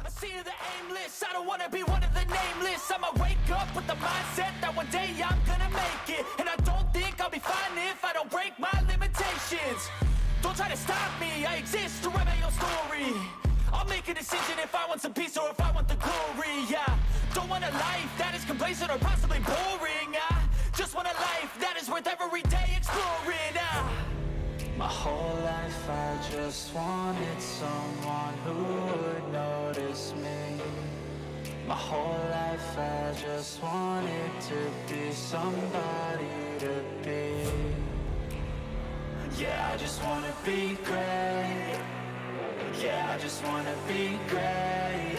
I see the aimless, I don't wanna be one of the nameless. I'ma wake up with the mindset that one day I'm gonna make it. And I don't think I'll be fine if I don't break my limitations. Don't try to stop me, I exist to write my own story. I'll make a decision if I want some peace or if I want the glory. Yeah, don't want a life that is complacent or possibly boring. I just want a life that is worth every day exploring. My whole life I just wanted someone who would notice me. My whole life I just wanted to be somebody to be. Yeah, I just wanna be great. Yeah, I just wanna be great.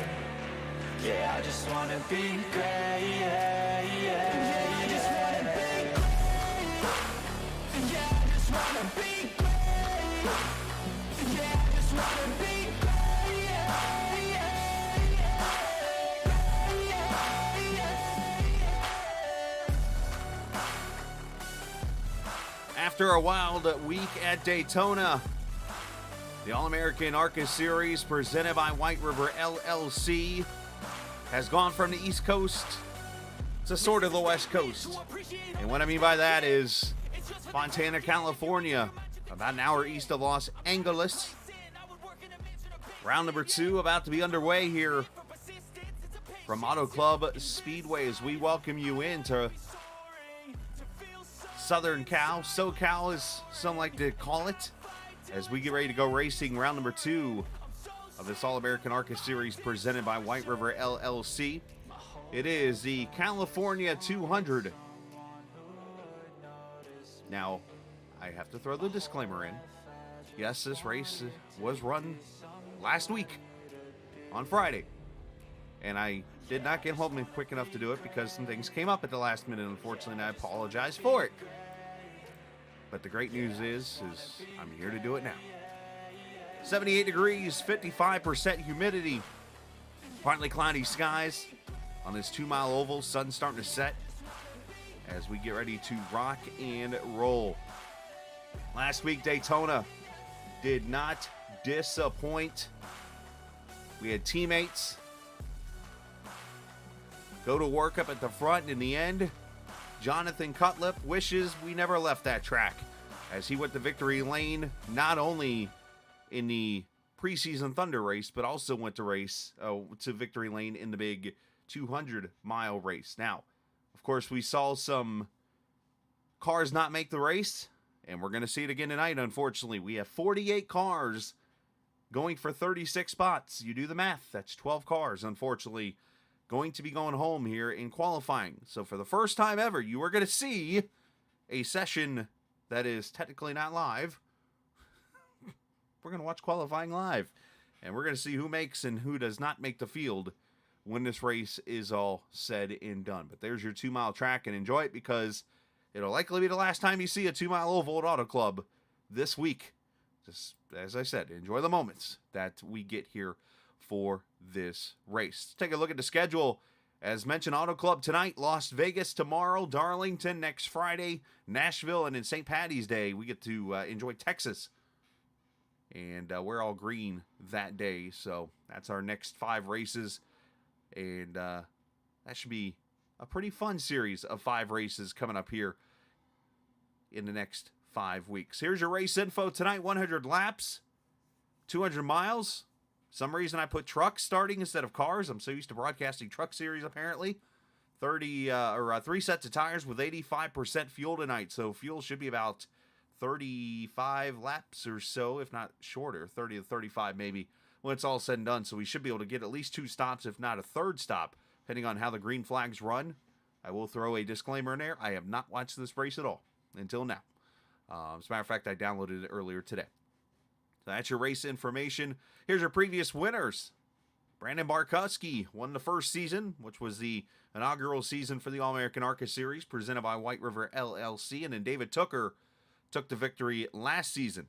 Yeah, I just wanna be great. Yeah, yeah, I just wanna be great. Yeah, I just wanna be great. Yeah, I just wanna be great. Yeah, yeah, yeah. After a wild week at Daytona, the All-American ARCA Series presented by Whiteriver LLC has gone from the East Coast to sort of the West Coast. And what I mean by that is Fontana, California, about an hour east of Los Angeles. Round number 2 about to be underway here from Auto Club Speedway as we welcome you into Southern Cal, SoCal as some like to call it, as we get ready to go racing round number 2 of this All-American ARCA Series presented by Whiteriver LLC. It is the California 200. Now, I have to throw the disclaimer in. Yes, this race was run last week on Friday, and I did not get home quick enough to do it because some things came up at the last minute, unfortunately, and I apologize for it. But the great news is I'm here to do it now. 78 degrees, 55% humidity, partly cloudy skies on this 2-mile oval. Sun starting to set as we get ready to rock and roll. Last week, Daytona did not disappoint. We had teammates go to work up at the front. In the end, Jonathan Cutlip wishes we never left that track as he went to victory lane, not only in the preseason Thunder race, but also went to victory lane in the big 200-mile race. Now, of course, we saw some cars not make the race, and we're going to see it again tonight, unfortunately. We have 48 cars going for 36 spots. You do the math. That's 12 cars, unfortunately, going to be going home here in qualifying. So for the first time ever, you are going to see a session that is technically not live. We're going to watch qualifying live, and we're going to see who makes and who does not make the field when this race is all said and done. But there's your 2-mile track, and enjoy it because it'll likely be the last time you see a 2-mile oval at Auto Club this week. Just as I said, enjoy the moments that we get here for this race. Let's take a look at the schedule. As mentioned, Auto Club tonight, Las Vegas tomorrow, Darlington next Friday, Nashville, and in St. Patty's Day, we get to enjoy Texas. And we're all green that day, so that's our next 5 races. And that should be a pretty fun series of 5 races coming up here in the next 5 weeks. Here's your race info tonight. 100 laps, 200 miles. Some reason I put trucks starting instead of cars. I'm so used to broadcasting truck series, apparently. 3 sets of tires with 85% fuel tonight. So fuel should be about 35 laps or so, if not shorter, 30 to 35 maybe, when it's all said and done. So we should be able to get at least 2 stops, if not a 3rd stop, depending on how the green flags run. I will throw a disclaimer in there. I have not watched this race at all until now. As a matter of fact, I downloaded it earlier today. So that's your race information. Here's your previous winners. Brandon Barkowski won the first season, which was the inaugural season for the All-American ARCA Series, presented by Whiteriver LLC. And then David Tooker took the victory last season.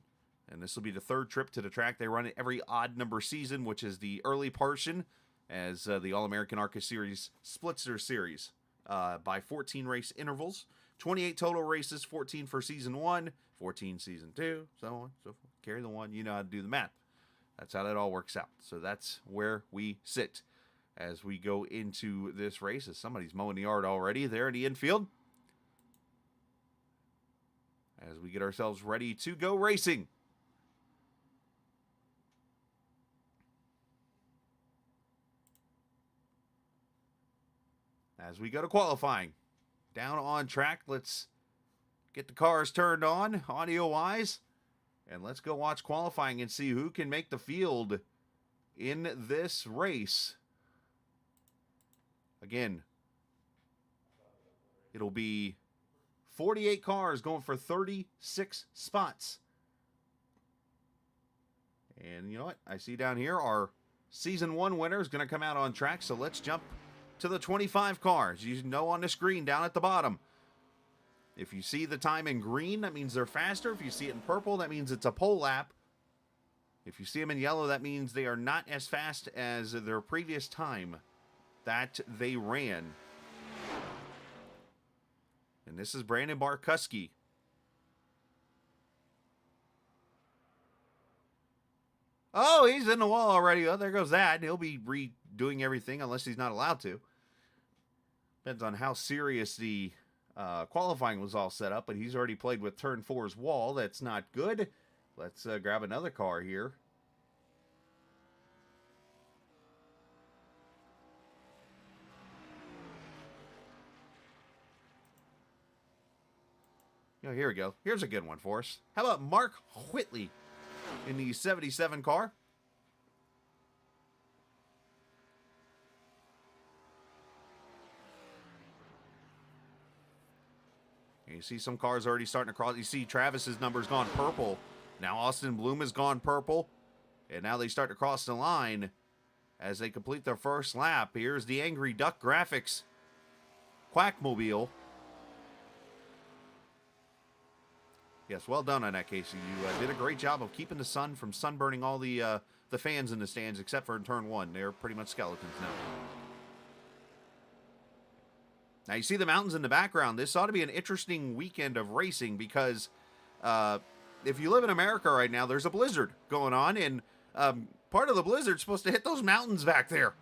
And this will be the 3rd trip to the track. They run it every odd number season, which is the early portion, as the All-American ARCA Series splits their series by 14 race intervals. 28 total races, 14 for season 1, 14 season 2, so on, so forth. Carry the one, you know how to do the math. That's how that all works out. So that's where we sit as we go into this race. As somebody's mowing the yard already there in the infield. As we get ourselves ready to go racing. As we go to qualifying. Down on track, let's get the cars turned on, audio-wise. And let's go watch qualifying and see who can make the field in this race. Again, it'll be 48 cars going for 36 spots. And you know what? I see down here our Season 1 winner is going to come out on track. So let's jump to the 25 cars. You know on the screen down at the bottom. If you see the time in green, that means they're faster. If you see it in purple, that means it's a pole lap. If you see them in yellow, that means they are not as fast as their previous time that they ran. And this is Brandon Barkuski. Oh, he's in the wall already. Oh, there goes that. He'll be redoing everything unless he's not allowed to. Depends on how serious the qualifying was all set up, but he's already played with turn 4's wall. That's not good. Let's grab another car here. Oh, here we go. Here's a good one for us. How about Mark Whitley in the 77 car? You see some cars already starting to cross. You see Travis's number's gone purple. Now Austin Bloom has gone purple. And now they start to cross the line as they complete their first lap. Here's the Angry Duck Graphics Quackmobile. Yes, well done on that, Casey. You did a great job of keeping the sun from sunburning all the fans in the stands, except for in turn 1. They're pretty much skeletons now. Now, you see the mountains in the background. This ought to be an interesting weekend of racing because if you live in America right now, there's a blizzard going on, and part of the blizzard's supposed to hit those mountains back there.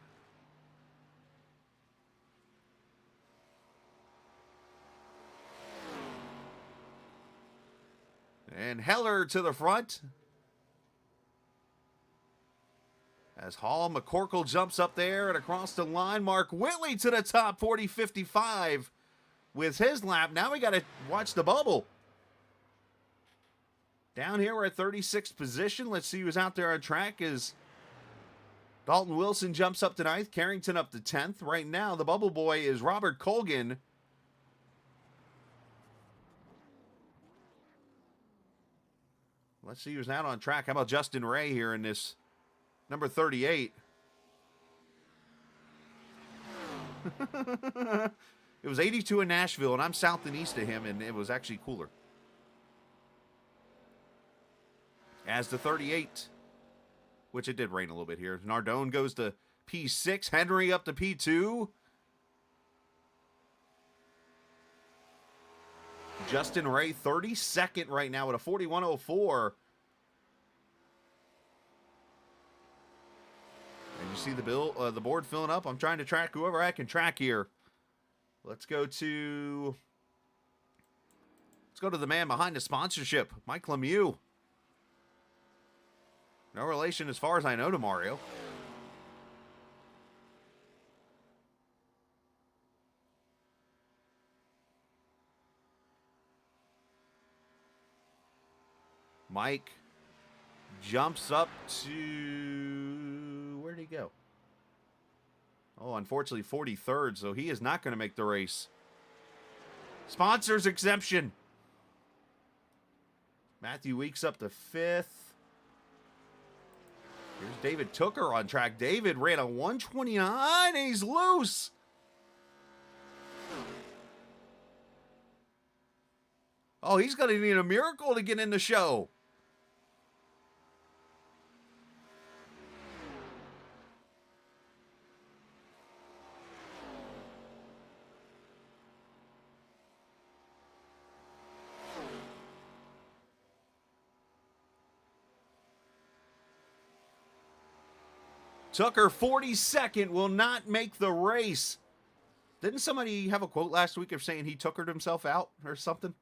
And Heller to the front. As Hall McCorkle jumps up there and across the line. Mark Whitley to the top, 40-55 with his lap. Now we got to watch the bubble. Down here we're at 36th position. Let's see who's out there on track as Dalton Wilson jumps up to 9th. Carrington up to 10th. Right now the bubble boy is Robert Colgan. Let's see who's out on track. How about Justin Ray here in this number 38? It was 82 in Nashville, and I'm south and east of him, and it was actually cooler. As the 38, which it did rain a little bit here. Nardone goes to P6. Henry up to P2. Justin Ray, 32nd right now at a 41.04. And you see the board filling up. I'm trying to track whoever I can track here. Let's go to the man behind the sponsorship, Mike Lemieux. No relation as far as I know to Mario. Mike jumps up to... where'd he go? Oh, unfortunately, 43rd, so he is not going to make the race. Sponsors exemption. Matthew Weeks up to 5th. Here's David Tooker on track. David ran a 129, and he's loose. Oh, he's going to need a miracle to get in the show. Tucker, 42nd, will not make the race. Didn't somebody have a quote last week of saying he tuckered himself out or something?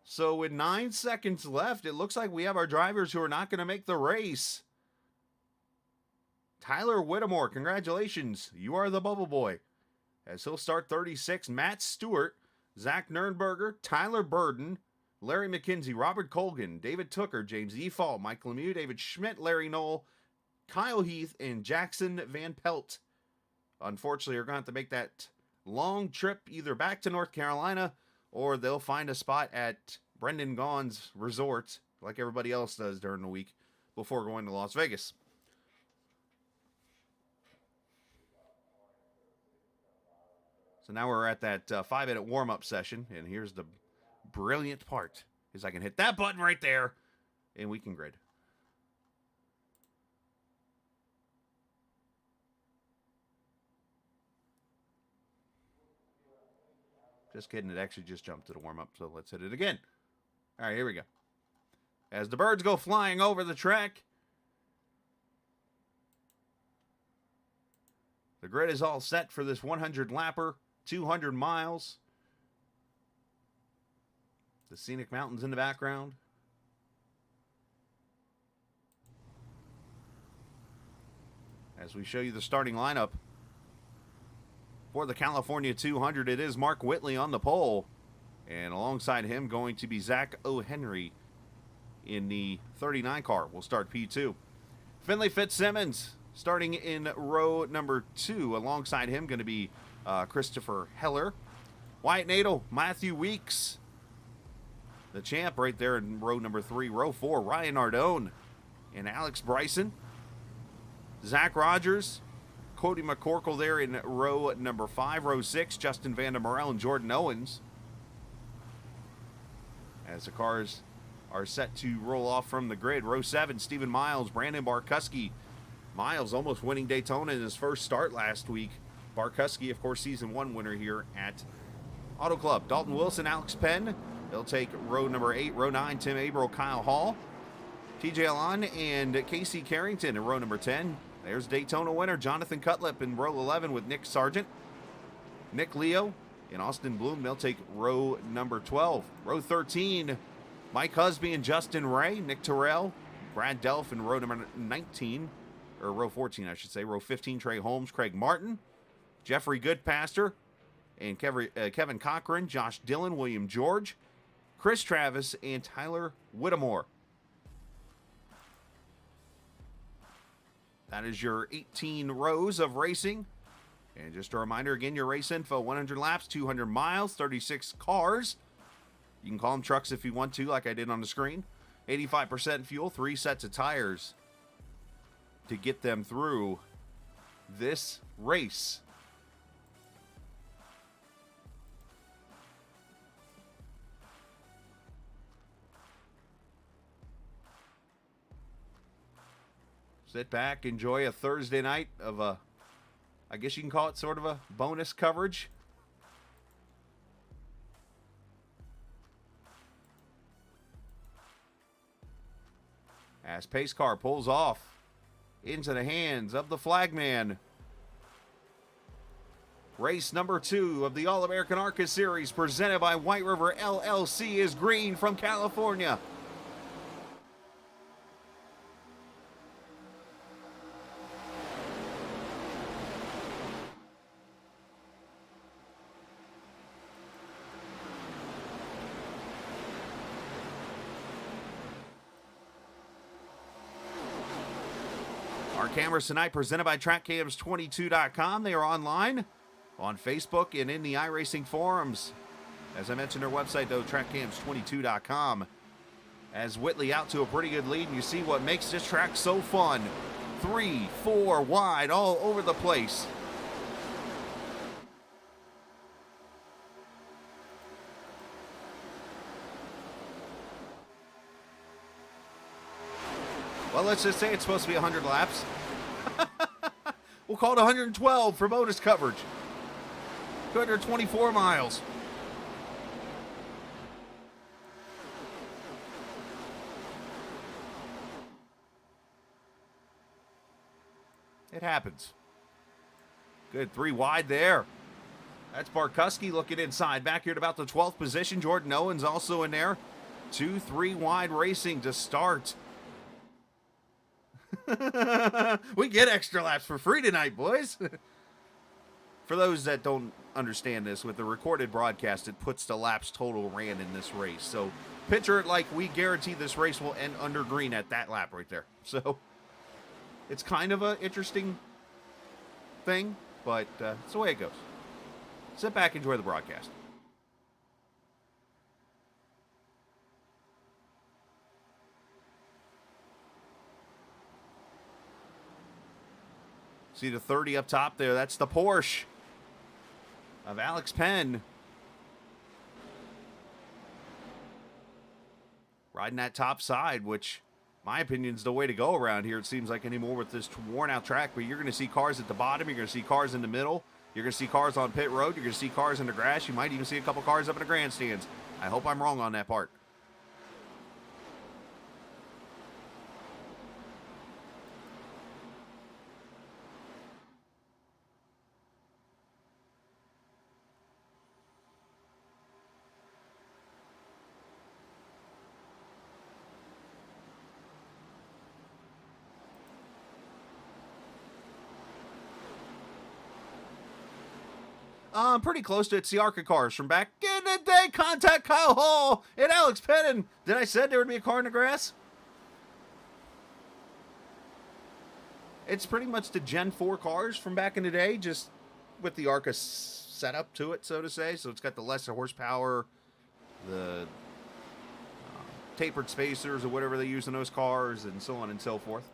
So with 9 seconds left, it looks like we have our drivers who are not going to make the race. Tyler Whittemore, congratulations. You are the bubble boy. As he'll start 36, Matt Stewart, Zach Nernberger, Tyler Burden, Larry McKenzie, Robert Colgan, David Tucker, James Efall, Mike Lemieux, David Schmidt, Larry Knoll, Kyle Heath, and Jackson Van Pelt. Unfortunately, you're going to have to make that long trip either back to North Carolina or they'll find a spot at Brendan Gaughan's resort like everybody else does during the week before going to Las Vegas. So now we're at that 5-minute warm-up session, and here's the brilliant part, is I can hit that button right there, and we can grid. Just kidding, it actually just jumped to the warm-up, so let's hit it again. All right, here we go. As the birds go flying over the track, the grid is all set for this 100-lapper, 200 miles. The scenic mountains in the background. As we show you the starting lineup for the California 200, it is Mark Whitley on the pole. And alongside him going to be Zach O'Henry in the 39 car. We'll start P2. Finley Fitzsimmons starting in row number 2. Alongside him going to be Christopher Heller. Wyatt Nadel, Matthew Weeks. The champ right there in row number 3. Row 4, Ryan Nardone and Alex Bryson. Zach Rogers, Cody McCorkle there in row number 5. Row 6, Justin Vandermerel and Jordan Owens. As the cars are set to roll off from the grid. Row 7, Stephen Miles, Brandon Barkuski. Miles almost winning Daytona in his first start last week. Barkuski, of course, season 1 winner here at Auto Club. Dalton Wilson, Alex Penn. They'll take row number 8. Row 9, Tim Averill, Kyle Hall. TJ Alon and Casey Carrington in row number 10. There's Daytona winner Jonathan Cutlip in row 11 with Nick Sargent. Nick Leo and Austin Bloom, they'll take row number 12. Row 13, Mike Husby and Justin Ray. Nick Terrell, Brad Delph in row number 19. Or row 14, I should say. Row 15, Trey Holmes, Craig Martin. Jeffrey Goodpaster and Kevin Cochran, Josh Dillon, William George, Chris Travis, and Tyler Whittemore. That is your 18 rows of racing. And just a reminder again, your race info, 100 laps, 200 miles, 36 cars. You can call them trucks if you want to, like I did on the screen. 85% fuel, 3 sets of tires to get them through this race. Sit back, enjoy a Thursday night of a, I guess you can call it sort of a bonus coverage. As pace car pulls off into the hands of the flagman. Race number 2 of the All-American ARCA Series presented by Whiteriver LLC is green from California. Our cameras tonight presented by TrackCams22.com. They are online on Facebook and in the iRacing forums. As I mentioned, their website, though, TrackCams22.com. As Whitley out to a pretty good lead, and you see what makes this track so fun. 3, 4 wide all over the place. Well, let's just say it's supposed to be 100 laps. We'll call it 112 for bonus coverage. 224 miles. It happens. Good, 3 wide there. That's Barkuski looking inside. Back here at about the 12th position. Jordan Owens also in there. 2-3 wide racing to start. We get extra laps for free tonight, boys. For those that don't understand this, with the recorded broadcast, it puts the laps total ran in this race. So picture it like we guarantee this race will end under green at that lap right there. So it's kind of an interesting thing, but it's the way it goes. Sit back, enjoy the broadcast. See the 30 up top there? That's the Porsche of Alex Penn. Riding that top side, which, my opinion, is the way to go around here, it seems like, anymore with this worn-out track. But you're going to see cars at the bottom. You're going to see cars in the middle. You're going to see cars on pit road. You're going to see cars in the grass. You might even see a couple cars up in the grandstands. I hope I'm wrong on that part. Pretty close to it. It's the ARCA cars from back in the day. Contact Kyle Hall and Alex Penn. Did I said there would be a car in the grass? It's pretty much the Gen 4 cars from back in the day, just with the ARCA setup to it, so to say. So it's got the lesser horsepower, the tapered spacers or whatever they use in those cars, and so on and so forth.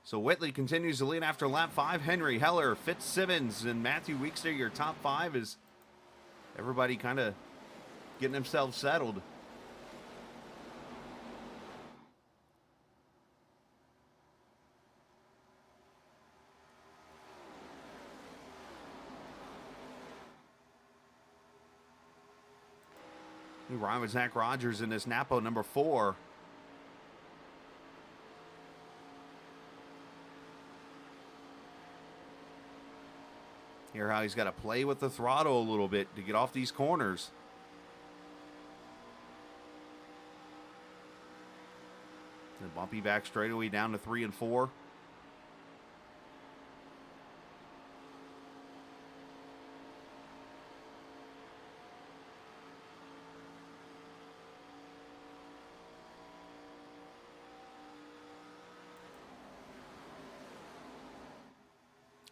So Whitley continues to lead after lap 5. Henry, Heller, Fitzsimmons, and Matthew Weekster, your top 5, is everybody kind of getting themselves settled. We ride with Zach Rogers in this Napo number 4. Hear how he's got to play with the throttle a little bit to get off these corners. The bumpy back straightaway down to 3 and 4.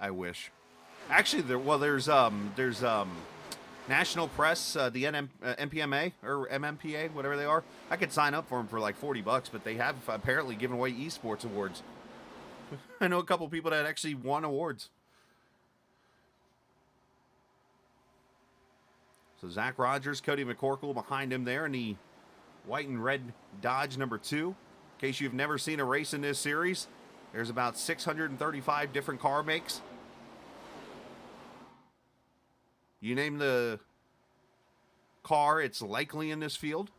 I wish. Actually, there's National Press, the NPMA or MMPA, whatever they are. I could sign up for them for like $40, but they have apparently given away esports awards. I know a couple people that actually won awards. So Zach Rogers, Cody McCorkle behind him there in the white and red Dodge number 2. In case you've never seen a race in this series, there's about 635 different car makes. You name the car, it's likely in this field.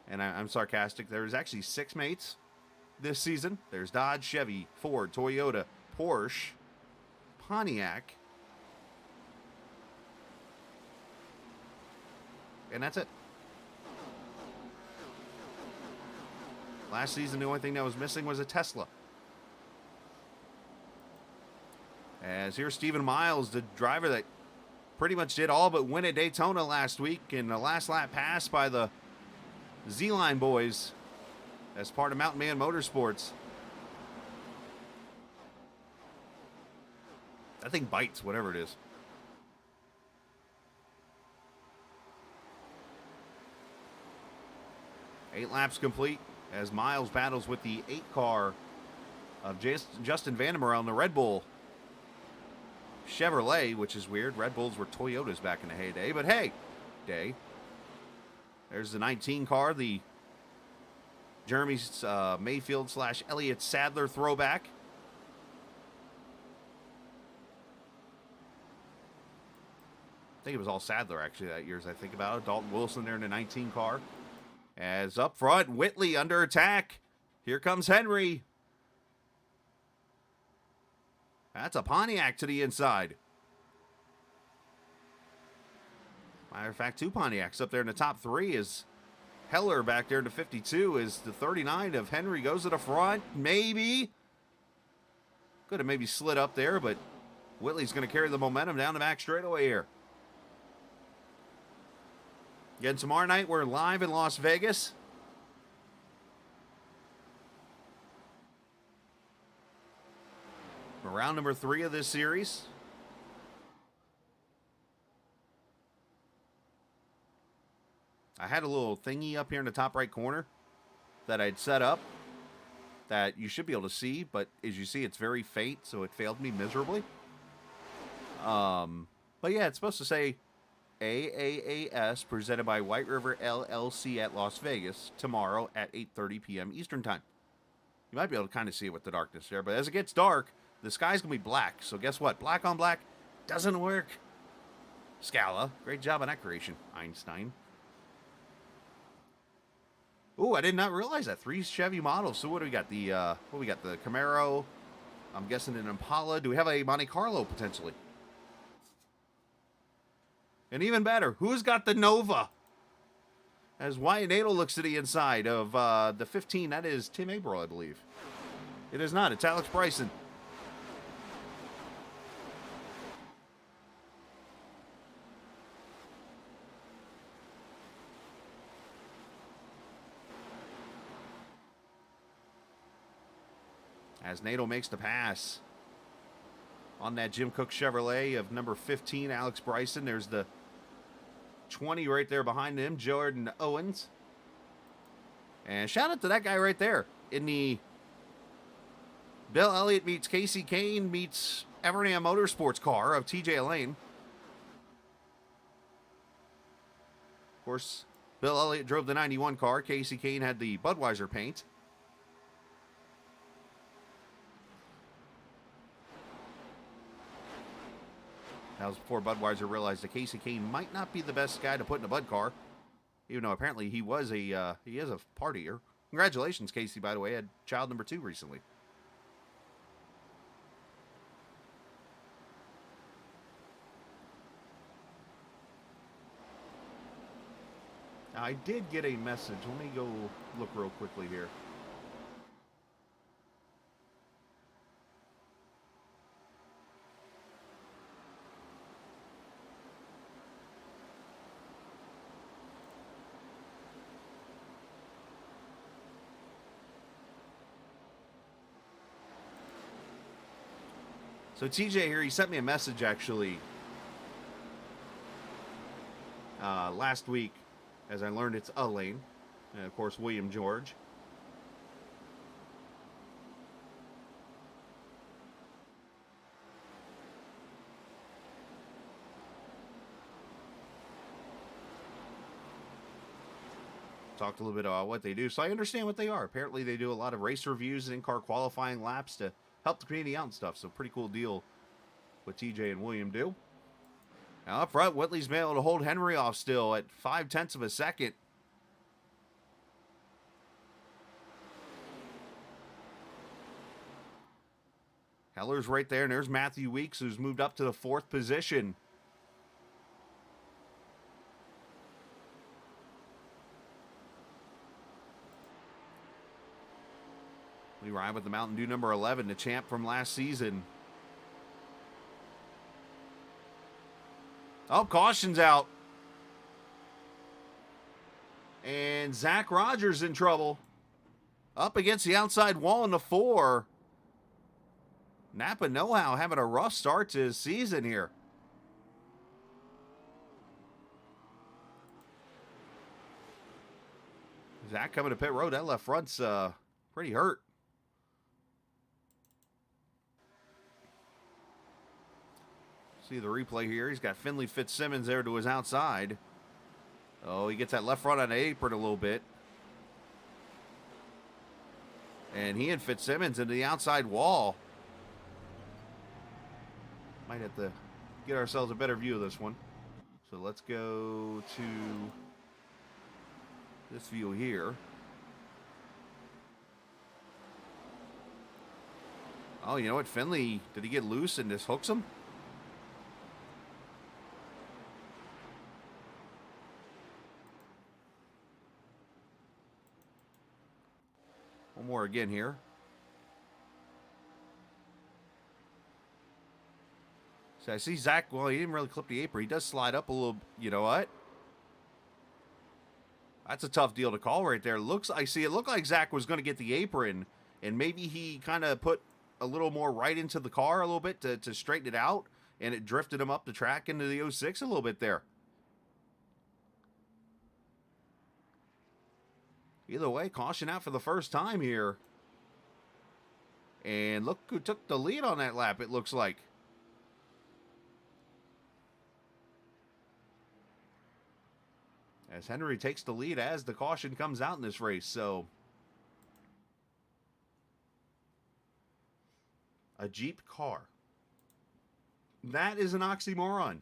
And I'm sarcastic. There's actually 6 mates this season. There's Dodge, Chevy, Ford, Toyota, Porsche, Pontiac. And that's it. Last season, the only thing that was missing was a Tesla. As here's Stephen Miles, the driver that pretty much did all but win at Daytona last week in the last lap pass by the Z-Line boys as part of Mountain Man Motorsports. That thing bites, whatever it is. Eight laps complete as Miles battles with the 8 car of Justin Vandermeer on the Red Bull Chevrolet, which is weird. Red Bulls were Toyotas back in the heyday, but hey, there's the 19 car, the Jeremy Mayfield / Elliott Sadler throwback. I think it was all Sadler actually that year as I think about it. Dalton Wilson there in the 19 car. As up front, Whitley under attack. Here comes Henry. That's a Pontiac to the inside. Matter of fact, 2 Pontiacs up there in the top 3 is Heller back there in the 52 is the 39 of Henry goes to the front. Maybe. Could have maybe slid up there, but Whitley's going to carry the momentum down the back straightaway here. Again, tomorrow night, we're live in Las Vegas. Round number 3 of this series. I had a little thingy up here in the top right corner that I'd set up that you should be able to see, but as you see, it's very faint, so it failed me miserably. But yeah, it's supposed to say AAAS presented by Whiteriver LLC at Las Vegas tomorrow at 8:30 p.m. Eastern Time. You might be able to kind of see it with the darkness there, but as it gets dark, the sky's going to be black. So guess what? Black on black doesn't work. Scala, great job on that creation, Einstein. Ooh, I did not realize that. 3 Chevy models. So what do we got? The The Camaro. I'm guessing an Impala. Do we have a Monte Carlo potentially? And even better, who's got the Nova? As Wyatt Natal looks to the inside of the 15, that is Tim Abril, I believe. It is not. It's Alex Bryson. As Nato makes the pass on that Jim Cook Chevrolet of number 15, Alex Bryson. There's the 20 right there behind him, Jordan Owens. And shout out to that guy right there in the Bill Elliott meets Casey Kane meets Evernham Motorsports car of TJ Lane. Of course, Bill Elliott drove the 91 car. Casey Kane had the Budweiser paint. That was before Budweiser realized that Casey Kane might not be the best guy to put in a Bud car, even though apparently he is a partier. Congratulations, Casey, by the way, had child number 2 recently. Now, I did get a message. Let me go look real quickly here. So TJ here, he sent me a message actually last week, as I learned it's a lane, and of course William George. Talked a little bit about what they do, so I understand what they are. Apparently they do a lot of race reviews and in-car qualifying laps to help the community out and stuff, so pretty cool deal what TJ and William do. Now up front, Whitley's been able to hold Henry off still at 0.5 of a second. Heller's right there, and there's Matthew Weeks, who's moved up to the 4th position. We ride with the Mountain Dew number 11, the champ from last season. Oh, caution's out. And Zach Rogers in trouble. Up against the outside wall in the 4. Napa Know-How having a rough start to his season here. Zach coming to pit road. That left front's pretty hurt. See the replay here. He's got Finley Fitzsimmons there to his outside. Oh, he gets that left front on the apron a little bit. And he and Fitzsimmons into the outside wall. Might have to get ourselves a better view of this one. So let's go to this view here. Oh, you know what? Finley, did he get loose and just hooks him? One more again here. So I see Zach, well, he didn't really clip the apron. He does slide up a little. You know what? That's a tough deal to call right there. It looked like Zach was going to get the apron, and maybe he kind of put a little more right into the car a little bit to straighten it out, and it drifted him up the track into the 06 a little bit there. Either way, caution out for the first time here. And look who took the lead on that lap, it looks like. As Henry takes the lead as the caution comes out in this race, so a Jeep car. That is an oxymoron.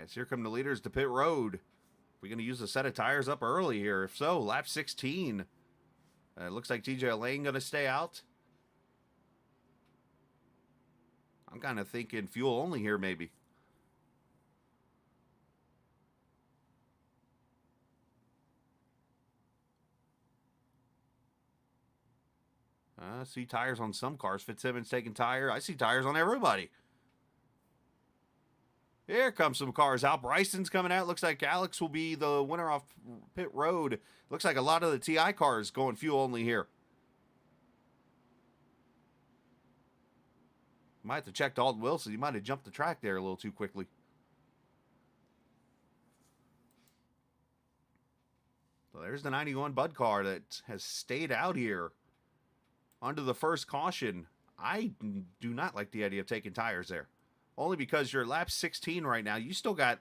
As here come the leaders to pit road. We're going to use a set of tires up early here. If so, lap 16. It looks like TJ Lane going to stay out. I'm kind of thinking fuel only here, maybe. I see tires on some cars. Fitzsimmons taking tire. I see tires on everybody. Here comes some cars out. Bryson's coming out. Looks like Alex will be the winner off pit road. Looks like a lot of the TI cars going fuel only here. Might have to check Dalton Wilson. He might have jumped the track there a little too quickly. So there's the 91 Bud car that has stayed out here under the first caution. I do not like the idea of taking tires there. Only because you're lap 16 right now. You still got,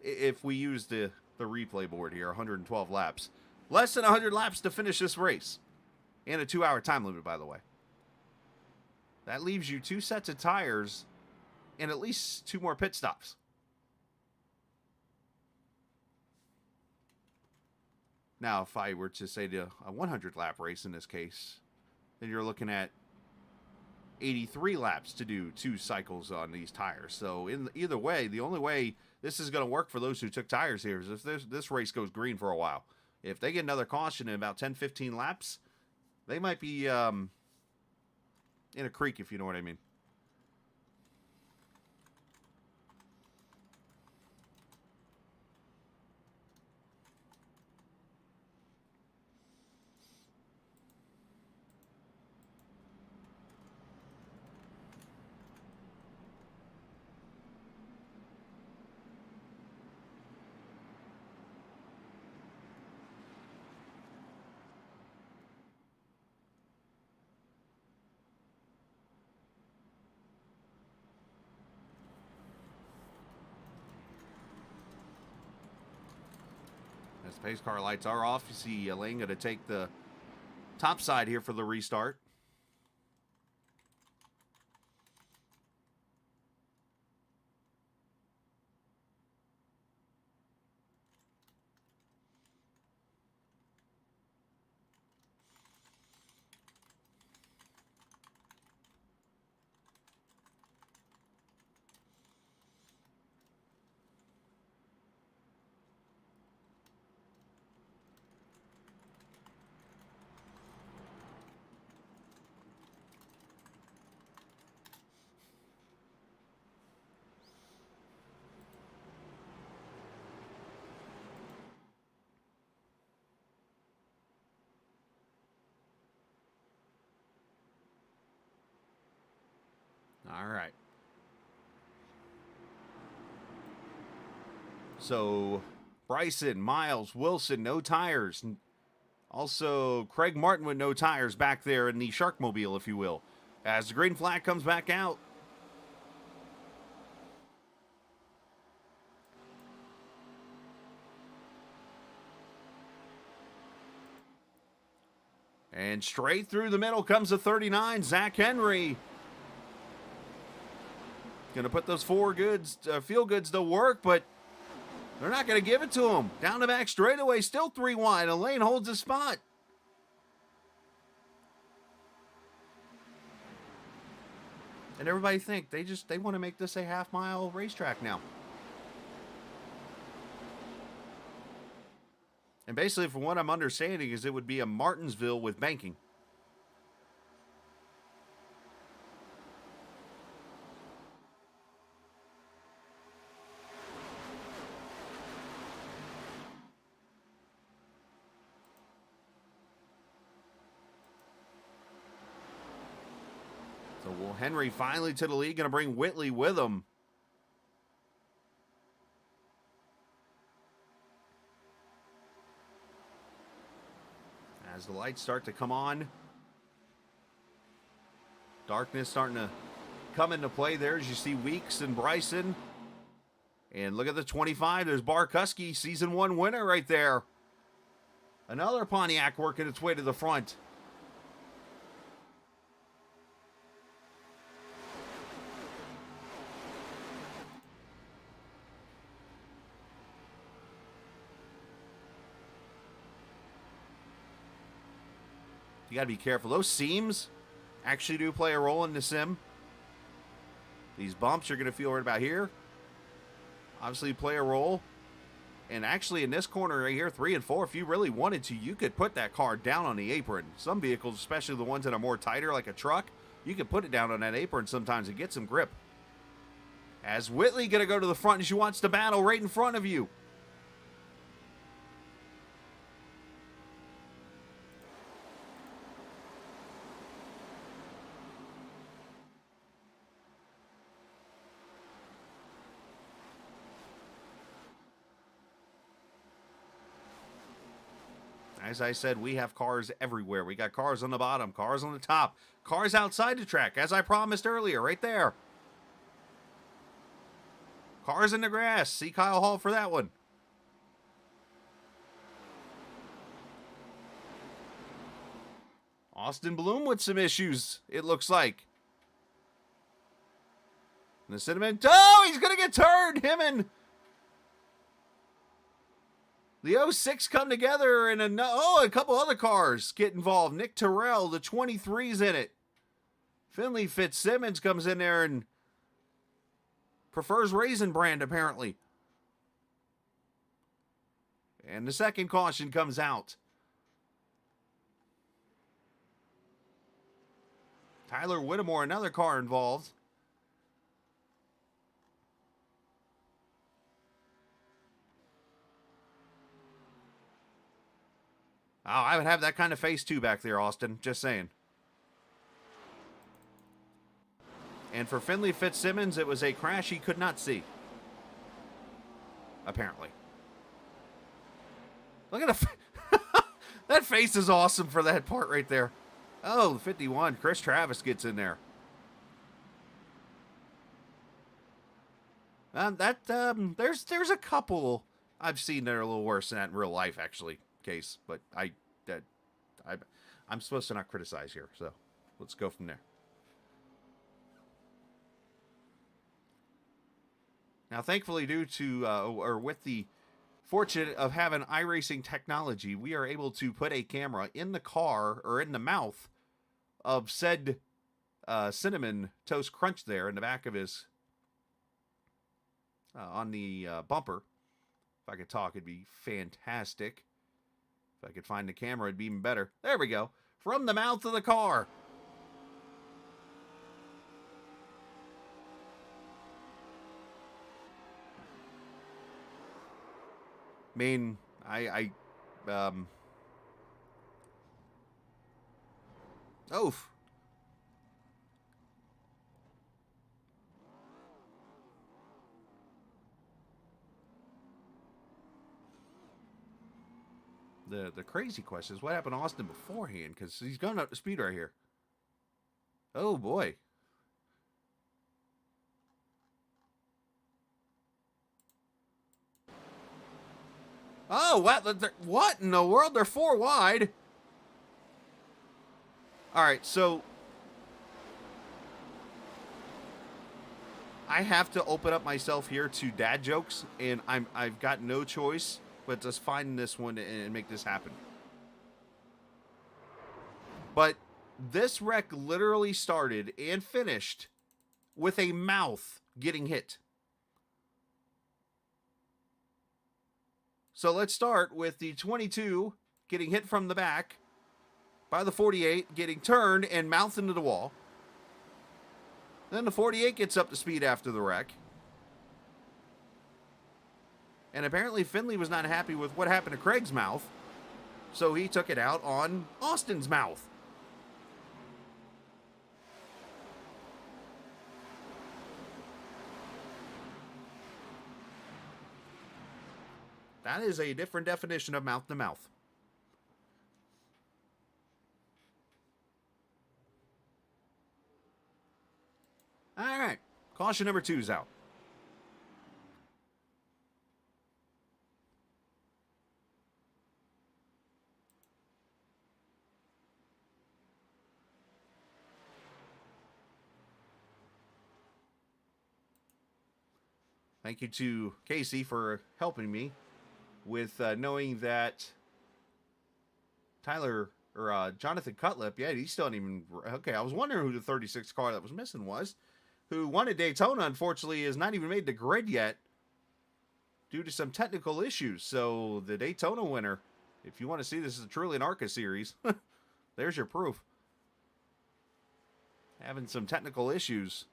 if we use the replay board here, 112 laps. Less than 100 laps to finish this race. And a 2-hour time limit, by the way. That leaves you 2 sets of tires and at least 2 more pit stops. Now, if I were to say a 100-lap race in this case, then you're looking at 83 laps to do 2 cycles on these tires. So in either way, the only way this is going to work for those who took tires here is if this race goes green for a while. If they get another caution in about 10-15 laps, they might be in a creek, if you know what I mean. As the pace car lights are off, you see Elaine going to take the top side here for the restart. So Bryson, Miles, Wilson, no tires. Also, Craig Martin with no tires back there in the Sharkmobile, if you will. As the green flag comes back out. And straight through the middle comes the 39, Zach Henry. Going to put those feel goods to work, but they're not going to give it to him. Down the back straightaway, still 3 wide. Elaine holds his spot. And everybody think they want to make this a half-mile racetrack now. And basically, from what I'm understanding, is it would be a Martinsville with banking. So will Henry finally to the lead, going to bring Whitley with him. As the lights start to come on. Darkness starting to come into play there as you see Weeks and Bryson. And look at the 25. There's Barkuski, season 1 winner right there. Another Pontiac working its way to the front. You got to be careful. Those seams actually do play a role in the sim. These bumps you're going to feel right about here obviously play a role. And actually in this corner right here, 3 and 4, if you really wanted to, you could put that car down on the apron. Some vehicles, especially the ones that are more tighter like a truck, you can put it down on that apron sometimes and get some grip. As Whitley going to go to the front and she wants to battle right in front of you. As I said, we have cars everywhere. We got cars on the bottom, cars on the top, cars outside the track, as I promised earlier, right there. Cars in the grass. See Kyle Hall for that one. Austin Bloom with some issues, it looks like. And the Cinnamon. Oh, he's going to get turned. Him and the 06 come together, and a couple other cars get involved. Nick Terrell, the 23's in it. Finley Fitzsimmons comes in there and prefers Raisin Brand, apparently. And the second caution comes out. Tyler Whittemore, another car involved. Oh, I would have that kind of face too back there, Austin. Just saying. And for Finley Fitzsimmons, it was a crash he could not see. Apparently. Look at that face is awesome for that part right there. Oh, 51. Chris Travis gets in there. There's a couple I've seen that are a little worse than that in real life, actually. Case, but I'm supposed to not criticize here, so let's go from there. Now, thankfully, due to or with the fortune of having iRacing technology, we are able to put a camera in the car or in the mouth of said Cinnamon Toast Crunch there in the back of his on the bumper. If I could talk, it'd be fantastic. If I could find the camera, it'd be even better. There we go. From the mouth of the car. I mean, oof. the crazy question is what happened to Austin beforehand, because he's going up to speed right here. Oh boy. Oh, what in the world? They're 4 wide. All right, so I have to open up myself here to dad jokes, and I've got no choice but just find this one and make this happen. But this wreck literally started and finished with a mouth getting hit. So let's start with the 22 getting hit from the back by the 48, getting turned and mouthed into the wall. Then the 48 gets up to speed after the wreck. And apparently Finley was not happy with what happened to Craig's mouth, so he took it out on Austin's mouth. That is a different definition of mouth to mouth. All right. Caution number 2 is out. Thank you to Casey for helping me with knowing that Jonathan Cutlip, yeah, he's still not even, okay, I was wondering who the 36 car that was missing was, who won at Daytona, unfortunately, is not even made the grid yet due to some technical issues. So the Daytona winner, if you want to see this is truly an ARCA series, there's your proof. Having some technical issues.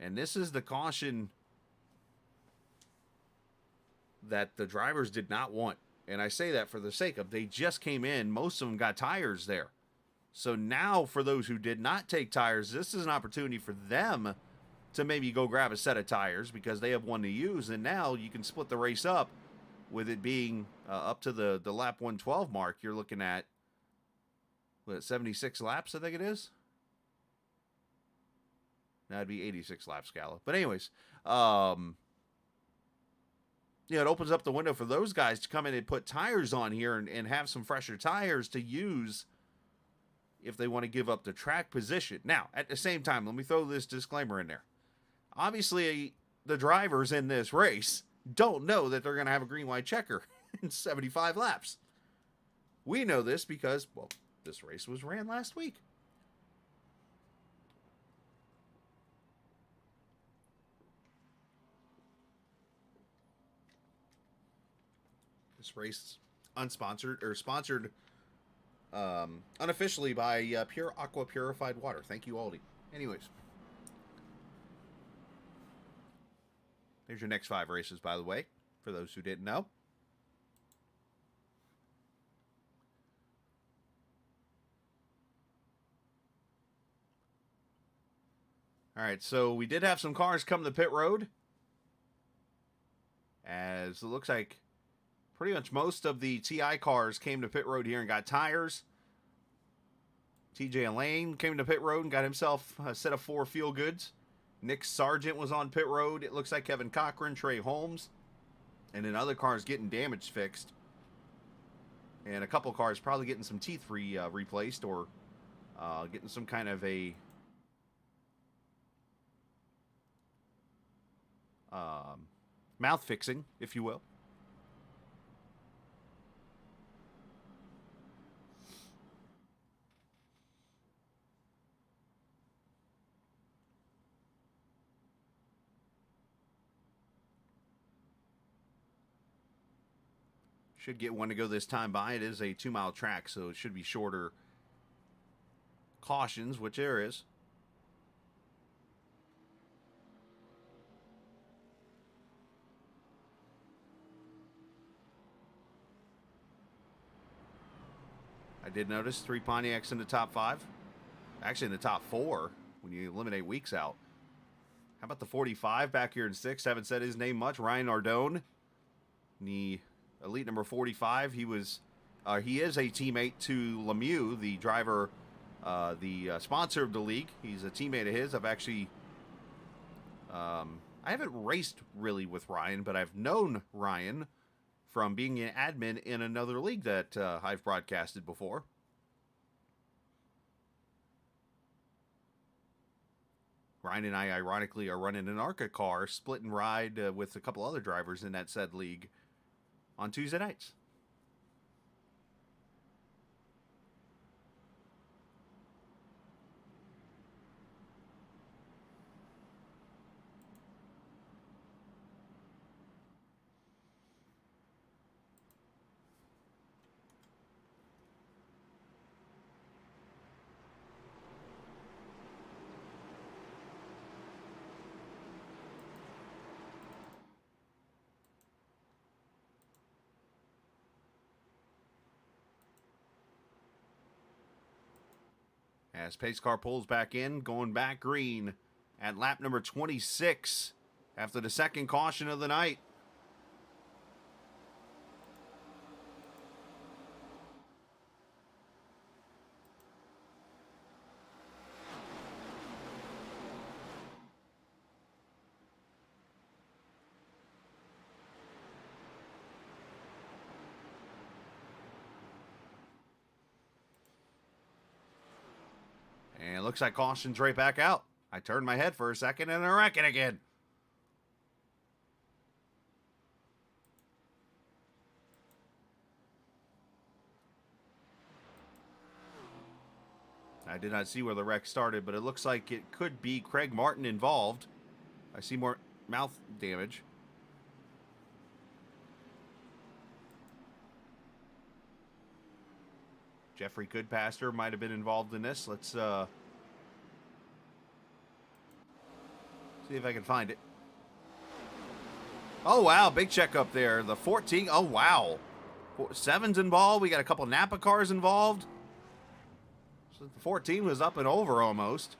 And this is the caution that the drivers did not want. And I say that for the sake of they just came in. Most of them got tires there. So now for those who did not take tires, this is an opportunity for them to maybe go grab a set of tires because they have one to use. And now you can split the race up with it being up to the lap 112 mark. You're looking at, what, 76 laps, I think it is? That'd be 86 laps, Scala. But anyways, it opens up the window for those guys to come in and put tires on here and have some fresher tires to use if they want to give up the track position. Now, at the same time, let me throw this disclaimer in there. Obviously, the drivers in this race don't know that they're going to have a green-white checker in 75 laps. We know this because, well, this race was ran last week. This race unsponsored or sponsored unofficially by Pure Aqua Purified Water. Thank you, Aldi. Anyways, there's your next 5 races, by the way, for those who didn't know. All right, so we did have some cars come to pit road, as it looks like pretty much most of the TI cars came to pit road here and got tires. TJ Lane came to pit road and got himself a set of 4 Feel Goods. Nick Sargent was on pit road. It looks like Kevin Cochran, Trey Holmes, and then other cars getting damage fixed. And a couple cars probably getting some teeth replaced or getting some kind of a mouth fixing, if you will. Should get one to go this time by. It is a 2-mile track, so it should be shorter cautions, which there is. did notice 3 Pontiacs in the top 5. Actually, in the top 4 when you eliminate Weeks out. How about the 45 back here in 6th? Haven't said his name much. Ryan Ardone, the elite number 45. He is a teammate to Lemieux, the driver, the sponsor of the league. He's a teammate of his. I've actually, I haven't raced really with Ryan, but I've known Ryan from being an admin in another league that I've broadcasted before. Ryan and I, ironically, are running an ARCA car, split and ride with a couple other drivers in that said league on Tuesday nights. As pace car pulls back in, going back green at lap number 26 after the second caution of the night. And it looks like caution's right back out. I turned my head for a second and I wreck it again. I did not see where the wreck started, but it looks like it could be Craig Martin involved. I see more mouth damage. Jeffrey Goodpaster might have been involved in this. Let's see if I can find it. Oh, wow. Big check up there. The 14. Oh, wow. 7's involved. We got a couple Napa cars involved. So the 14 was up and over almost.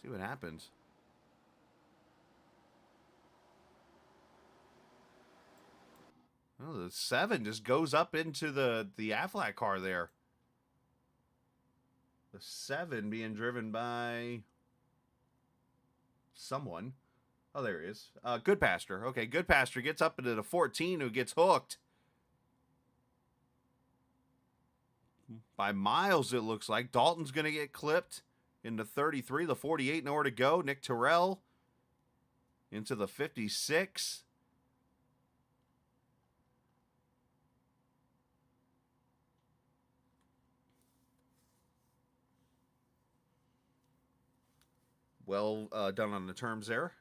See what happens. Oh, the 7 just goes up into the Aflac car there. The 7 being driven by someone. Oh, there he is. Goodpaster. Okay, Goodpaster gets up into the 14 who gets hooked. By miles, it looks like. Dalton's going to get clipped into 33. The 48 nowhere to go. Nick Terrell into the 56. Well done on the terms there.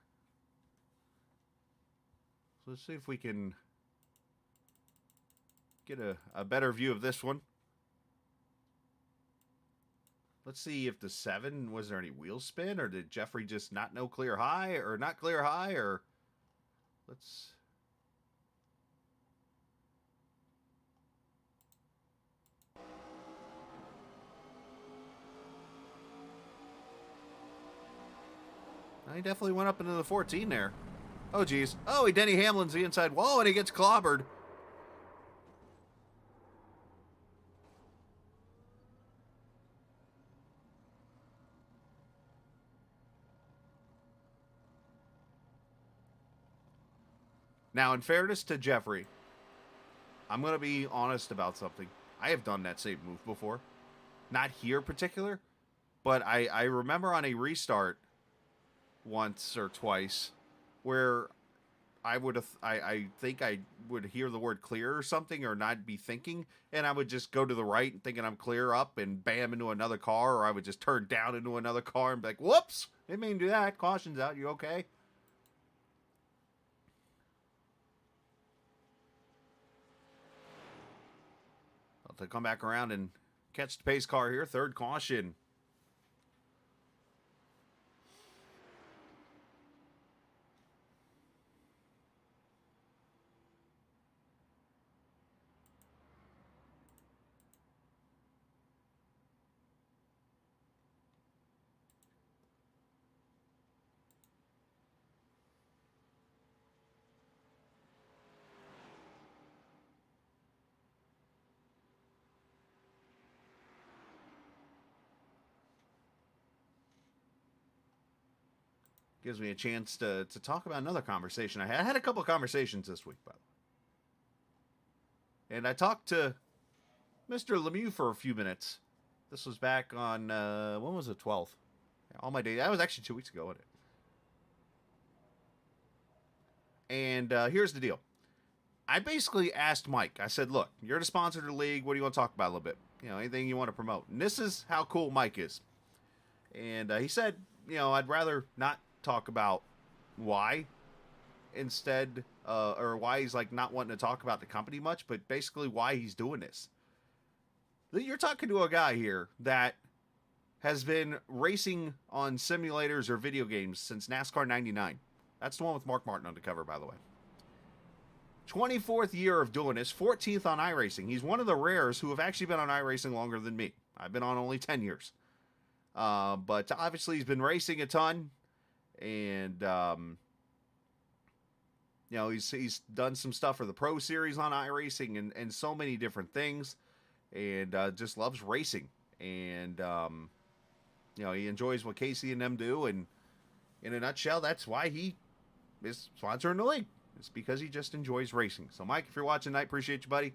So let's see if we can get a better view of this one. Let's see if the 7, was there any wheel spin, or did Jeffrey just not know clear high, or not clear high, or let's... He definitely went up into the 14 there. Oh, geez. Oh, he Denny Hamlin's the inside wall, and he gets clobbered. Now, in fairness to Jeffrey, I'm going to be honest about something. I have done that same move before. Not here particular, but I remember on a restart once or twice where I think I would hear the word clear or something, or not be thinking, and I would just go to the right and thinking I'm clear up and bam into another car, or I would just turn down into another car and be like, whoops, didn't mean to do that. Caution's out. You okay? to come back around and catch the pace car here. Third caution. Gives me a chance to talk about another conversation I had. I had a couple of conversations this week, by the way. And I talked to Mr. Lemieux for a few minutes. This was back on, when was it, 12th? Yeah, all my days. That was actually 2 weeks ago, wasn't it? And here's the deal. I basically asked Mike. I said, look, you're the sponsor of the league. What do you want to talk about a little bit? You know, anything you want to promote. And this is how cool Mike is. And he said, you know, I'd rather not talk about why instead, or why he's like not wanting to talk about the company much, but basically why he's doing this. You're talking to a guy here that has been racing on simulators or video games since NASCAR 99. That's the one with Mark Martin on the cover, by the way. 24th year of doing this, 14th on iRacing. He's one of the rares who have actually been on iRacing longer than me. I've been on only 10 years. But obviously he's been racing a ton. And, you know, he's done some stuff for the Pro Series on iRacing and so many different things. And just loves racing. And, you know, he enjoys what Casey and them do. And in a nutshell, that's why he is sponsoring the league. It's because he just enjoys racing. So, Mike, if you're watching tonight, appreciate you, buddy.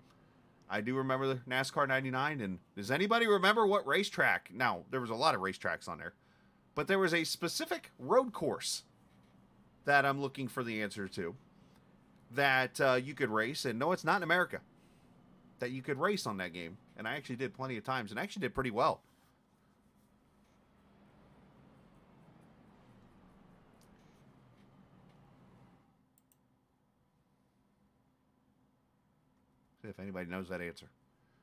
I do remember the NASCAR 99. And does anybody remember what racetrack? Now, there was a lot of racetracks on there. But there was a specific road course that I'm looking for the answer to that you could race. And no, it's not in America. That you could race on that game. And I actually did plenty of times and actually did pretty well. See if anybody knows that answer.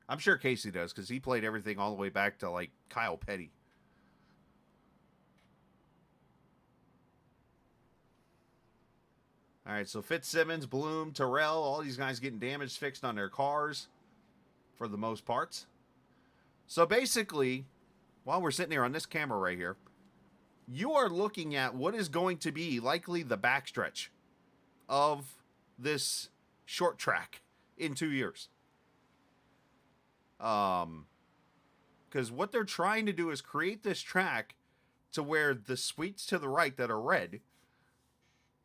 I'm sure Casey does because he played everything all the way back to like Kyle Petty. All right, so Fitzsimmons, Bloom, Terrell, all these guys getting damage fixed on their cars for the most parts. So basically, while we're sitting here on this camera right here, you are looking at what is going to be likely the backstretch of this short track in 2 years. Because what they're trying to do is create this track to where the sweets to the right that are red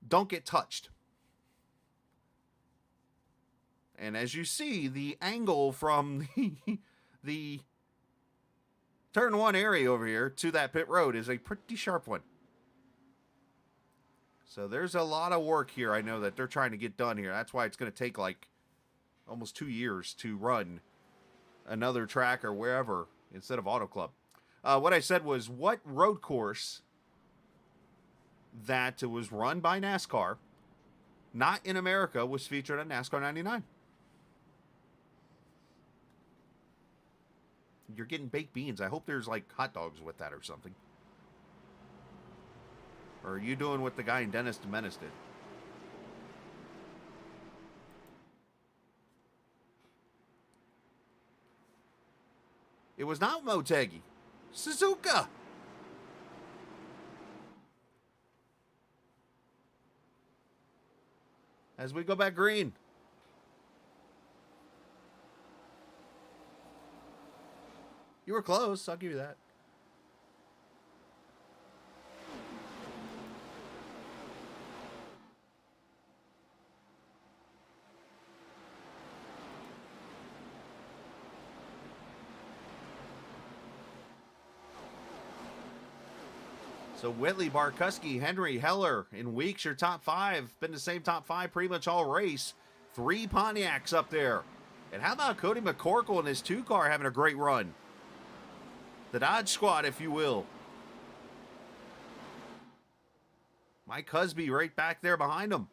don't get touched. And as you see, the angle from the turn one area over here to that pit road is a pretty sharp one. So there's a lot of work here I know that they're trying to get done here. That's why it's going to take like almost 2 years to run another track or wherever instead of Auto Club. What I said was what road course that was run by NASCAR, not in America, was featured on NASCAR 99. You're getting baked beans. I hope there's like hot dogs with that or something. Or are you doing what the guy in Dennis the Menace did? It was not Motegi. Suzuka. As we go back green. You were close. I'll give you that. So Whitley, Barkuski, Henry, Heller, in weeks, your top five. Been the same top five pretty much all race. 3 Pontiacs up there. And how about Cody McCorkle and his 2-car having a great run? The Dodge Squad, if you will. Mike Husby right back there behind him.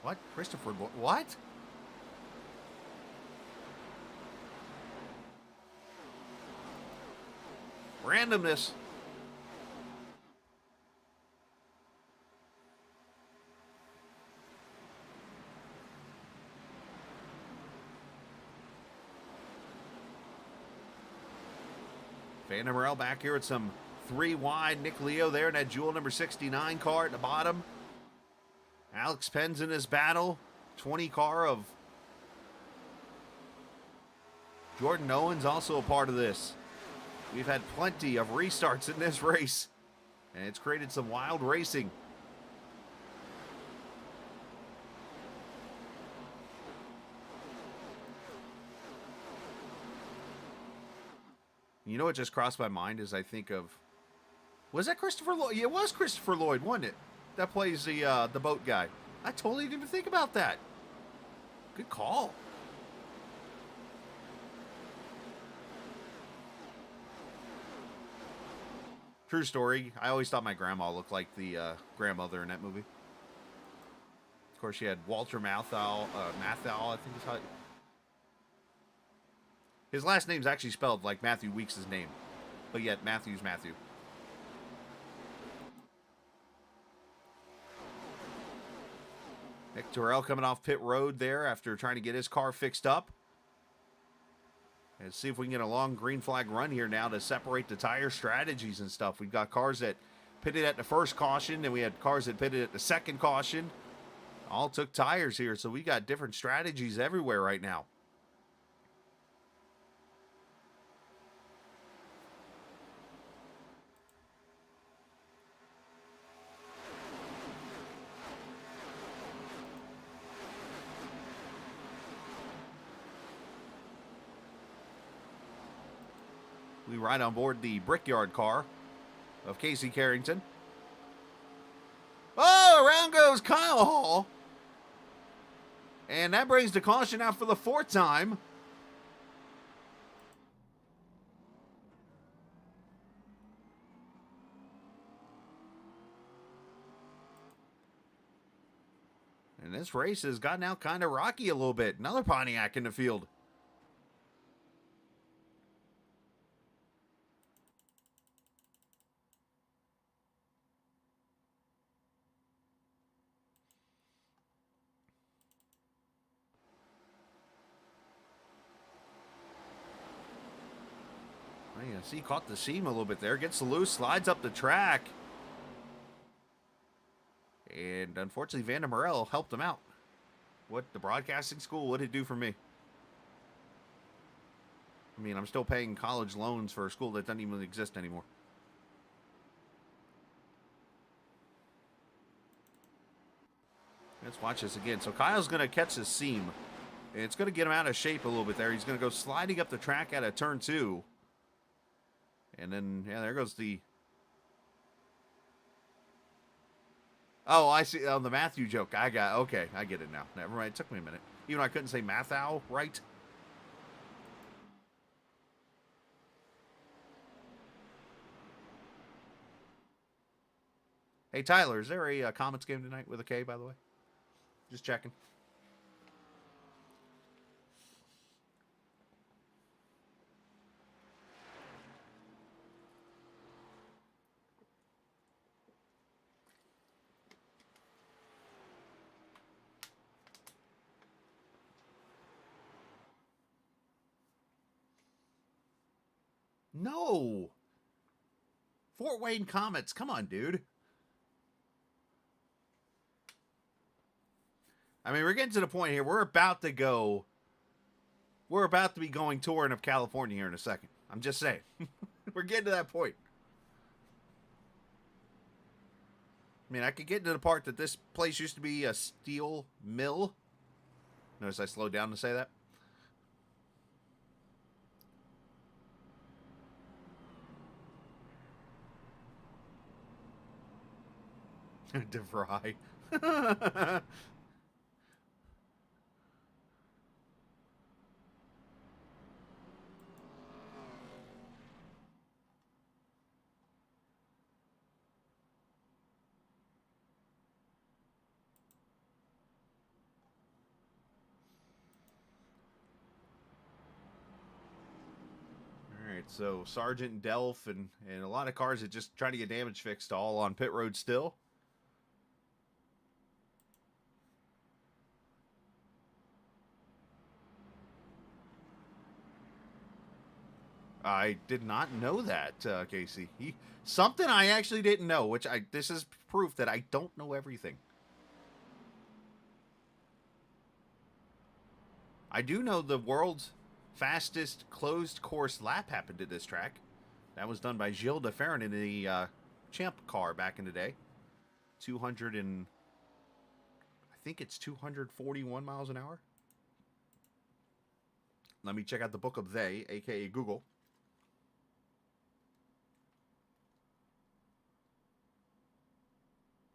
What? Christopher Lloyd? What? Randomness. Van Morel back here with some 3 wide. Nick Leo there in that Jewel number 69 car at the bottom. Alex Penn's in his battle. 20 car of Jordan Owens also a part of this. We've had plenty of restarts in this race, and it's created some wild racing. You know what just crossed my mind as I think of, was that Christopher Lloyd? Yeah, it was Christopher Lloyd, wasn't it? That plays the boat guy. I totally didn't even think about that. Good call. True story. I always thought my grandma looked like the grandmother in that movie. Of course, she had Walter Matthau, I think is how it... His last name's actually spelled like Matthew Weeks' name, but yet Matthew's Matthew. Nick Terrell coming off pit road there after trying to get his car fixed up. And see if we can get a long green flag run here now to separate the tire strategies and stuff. We've got cars that pitted at the first caution, and we had cars that pitted at the second caution. All took tires here, so we got different strategies everywhere right now. We ride on board the Brickyard car of Casey Carrington. Oh, around goes Kyle Hall. And that brings the caution out for the 4th time. And this race has gotten out kind of rocky a little bit. Another Pontiac in the field. Yeah, see, caught the seam a little bit there. Gets loose, slides up the track. And unfortunately, Van der Morel helped him out. What the broadcasting school, what did it do for me? I mean, I'm still paying college loans for a school that doesn't even exist anymore. Let's watch this again. So Kyle's going to catch his seam. And it's going to get him out of shape a little bit there. He's going to go sliding up the track out of turn 2. And then, yeah, there goes the... Oh, I see. Oh, the Matthew joke. Okay, I get it now. Never mind. It took me a minute. Even though I couldn't say Matthau right. Hey, Tyler, is there a Comets game tonight with a K, by the way? Just checking. No! Fort Wayne Comets. Come on, dude. I mean, we're getting to the point here. We're about to go. We're about to be going touring of California here in a second. I'm just saying. We're getting to that point. I mean, I could get into the part that this place used to be a steel mill. Notice I slowed down to say that. DeVry. so Sargent, Delph, and a lot of cars that just trying to get damage fixed, all on pit road still. I did not know that, Casey. Something I actually didn't know, which this is proof that I don't know everything. I do know the world's fastest closed course lap happened at this track. That was done by Gilles de Ferran in the Champ car back in the day. 200 and I think it's 241 miles an hour. Let me check out the book of they, aka Google.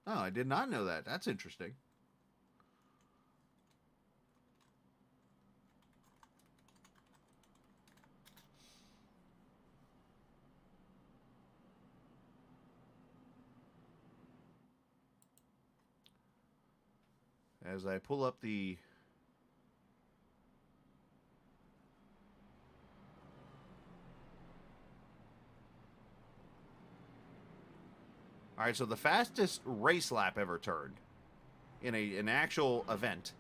Oh, I did not know that. That's interesting. As I pull up the... All right, so the fastest race lap ever turned in an actual event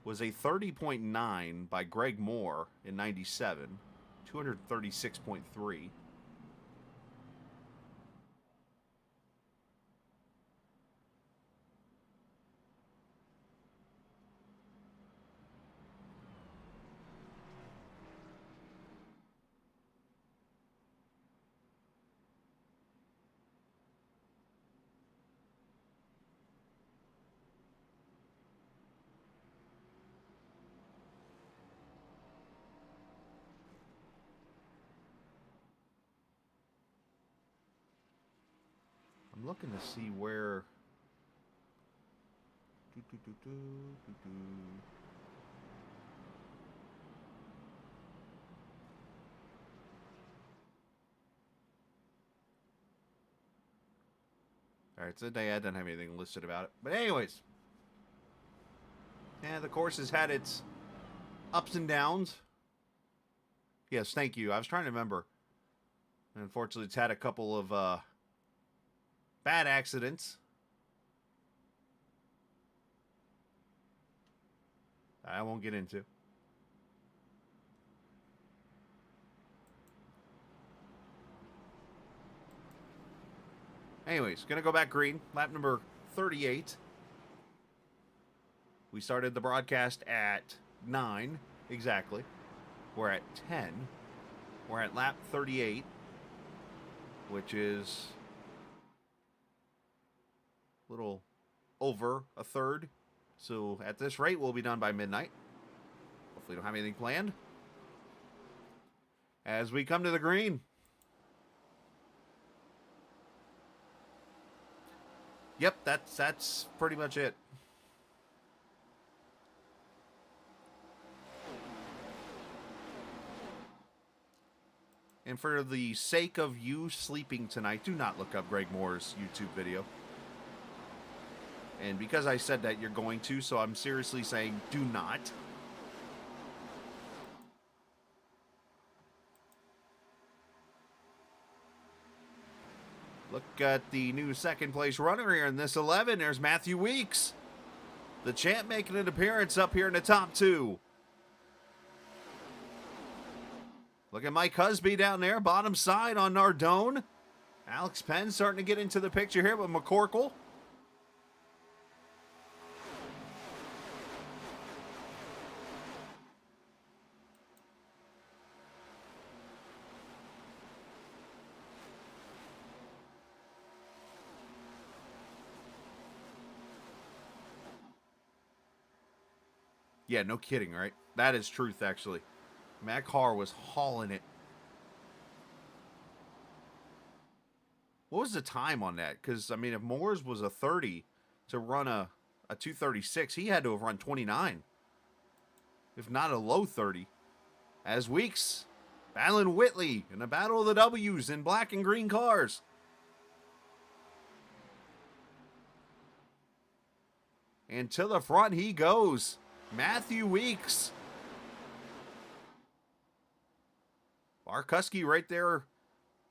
was a 30.9 by Greg Moore in 97, 236.3. I'm looking to see where... Alright, so today I don't have anything listed about it. But anyways. Yeah, the course has had its ups and downs. Yes, thank you. I was trying to remember. Unfortunately, it's had a couple of bad accidents. I won't get into. Anyways, gonna go back green. Lap number 38. We started the broadcast at 9, exactly. We're at 10. We're at lap 38, which is a little over a third. So at this rate, we'll be done by midnight. Hopefully, we don't have anything planned. As we come to the green. Yep, that's pretty much it. And for the sake of you sleeping tonight, do not look up Greg Moore's YouTube video. And because I said that, you're going to, so I'm seriously saying do not. Look at the new second place runner here in this 11. There's Matthew Weeks. The champ making an appearance up here in the top 2. Look at Mike Husby down there, bottom side on Nardone. Alex Penn starting to get into the picture here with McCorkle. Yeah, no kidding, right? That is truth, actually. That car was hauling it. What was the time on that? Because, I mean, if Moore's was a 30 to run a 236, he had to have run 29. If not a low 30. As Weeks battling Whitley in a battle of the W's in black and green cars. And to the front he goes. Matthew Weeks. Barkuski right there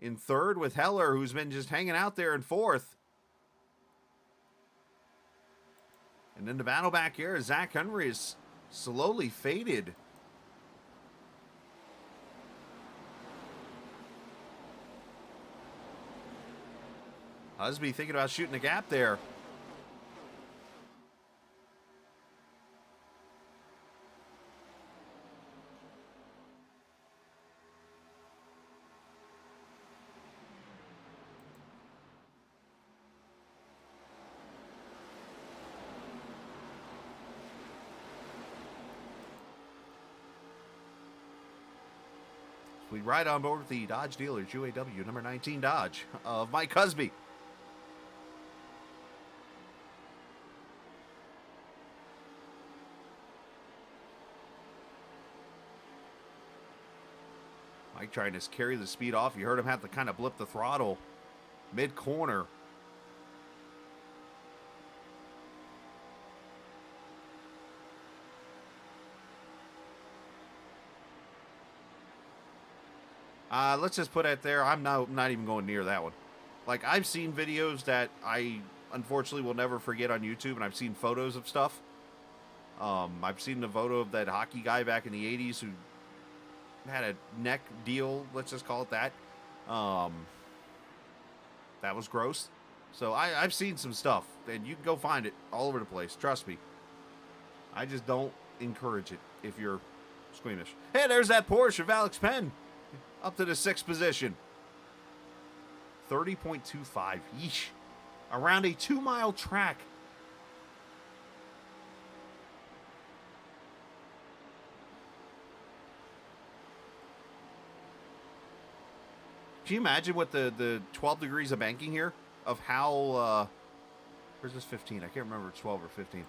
in third with Heller, who's been just hanging out there in fourth. And then the battle back here, Zach Henry is slowly faded. Husby thinking about shooting a gap there. We ride on board with the Dodge dealers, UAW number 19 Dodge of Mike Husby. Mike trying to carry the speed off. You heard him have to kind of blip the throttle mid-corner. Let's just put it there. I'm not even going near that one. Like, I've seen videos that I unfortunately will never forget on YouTube, and I've seen photos of stuff. I've seen the photo of that hockey guy back in the 80s who had a neck deal, let's just call it that. That was gross. So I've seen some stuff, and you can go find it all over the place. Trust me. I just don't encourage it if you're squeamish. Hey, there's that Porsche of Alex Penn. Up to the 6th position. 30.25. Yeesh. Around a 2-mile track. Can you imagine what the 12 degrees of banking here? Of how, where's this 15? I can't remember if it's 12 or 15.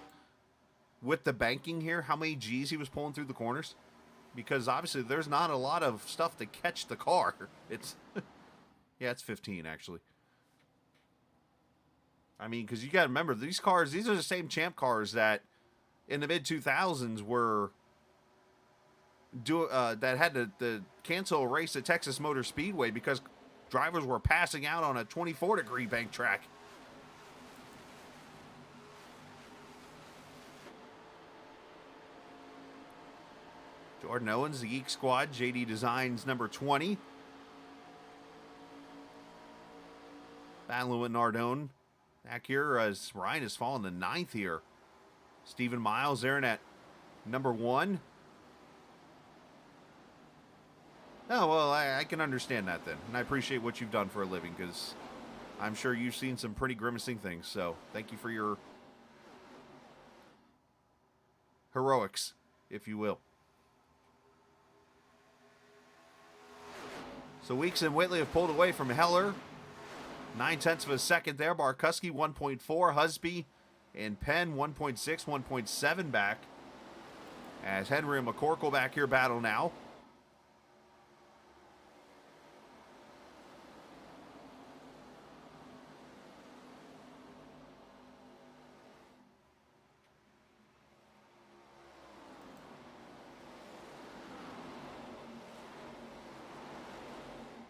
With the banking here, how many G's he was pulling through the corners? Because obviously there's not a lot of stuff to catch the car. It's, yeah, it's 15 actually. I mean, because you got to remember, these cars, these are the same Champ cars that in the mid-2000s were that had to cancel a race at Texas Motor Speedway because drivers were passing out on a 24-degree bank track. Jordan Owens, the Geek Squad, JD Designs number 20. Battling with Nardone. Back here as Ryan has fallen to 9th here. Stephen Miles there in at number 1. Oh, well, I can understand that then. And I appreciate what you've done for a living because I'm sure you've seen some pretty grimacing things. So thank you for your heroics, if you will. So Weeks and Whitley have pulled away from Heller. 0.9 of a second there. Barkuski 1.4. Husby and Penn 1.6, 1.7 back. As Henry and McCorkle back here battle now.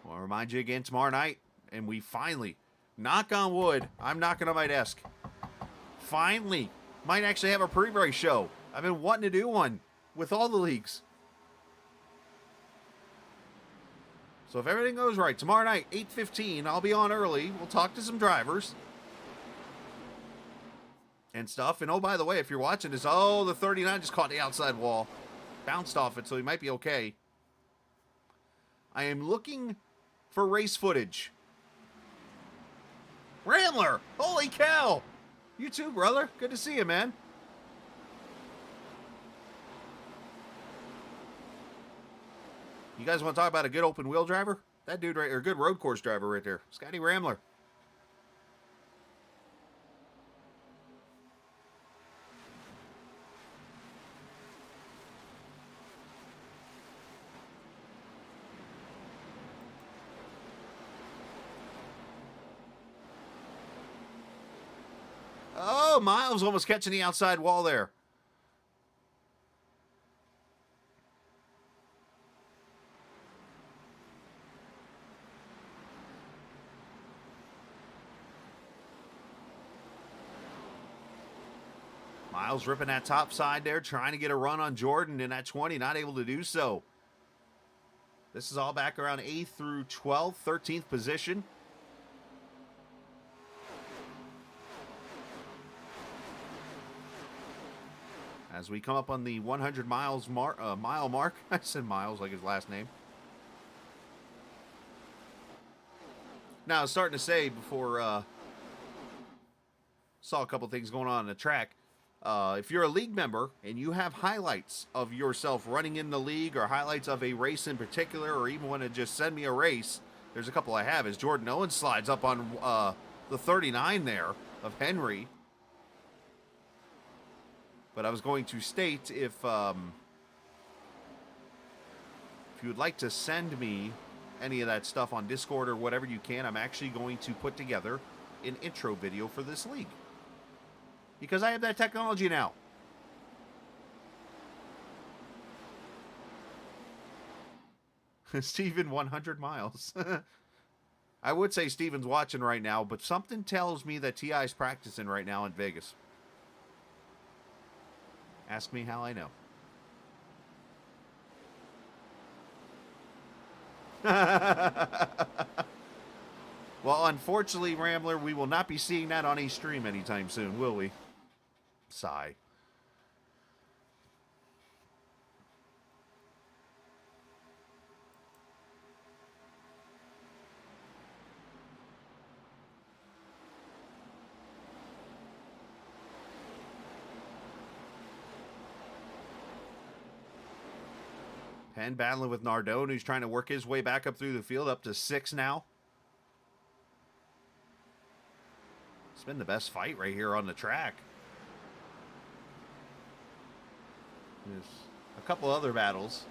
I'll remind you again tomorrow night, and we finally, knock on wood, I'm knocking on my desk, finally might actually have a pre-race show. I've been wanting to do one with all the leagues. So if everything goes right, tomorrow night, 8:15, I'll be on early. We'll talk to some drivers and stuff. And oh, by the way, if you're watching this, oh, the 39 just caught the outside wall. Bounced off it, so he might be okay. I am looking for race footage. Rambler! Holy cow! You too, brother. Good to see you, man. You guys want to talk about a good open wheel driver? That dude right, or good road course driver right there. Scotty Rambler. Oh, Miles almost catching the outside wall there. Miles ripping that top side there, trying to get a run on Jordan in that 20, not able to do so. This is all back around 8th through 12th, 13th position. As we come up on the 100 mile mark. I said Miles like his last name. Now, I was starting to say before, saw a couple things going on the track. If you're a league member and you have highlights of yourself running in the league or highlights of a race in particular, or even want to just send me a race, there's a couple I have. As Jordan Owens slides up on the 39 there of Henry. But I was going to state if you would like to send me any of that stuff on Discord or whatever you can, I'm actually going to put together an intro video for this league. Because I have that technology now. Steven, 100 miles. I would say Steven's watching right now, but something tells me that T.I.'s practicing right now in Vegas. Ask me how I know. Well, unfortunately, Rambler, we will not be seeing that on a stream anytime soon, will we? Sigh. Penn battling with Nardone, who's trying to work his way back up through the field, up to 6 now. It's been the best fight right here on the track. There's a couple other battles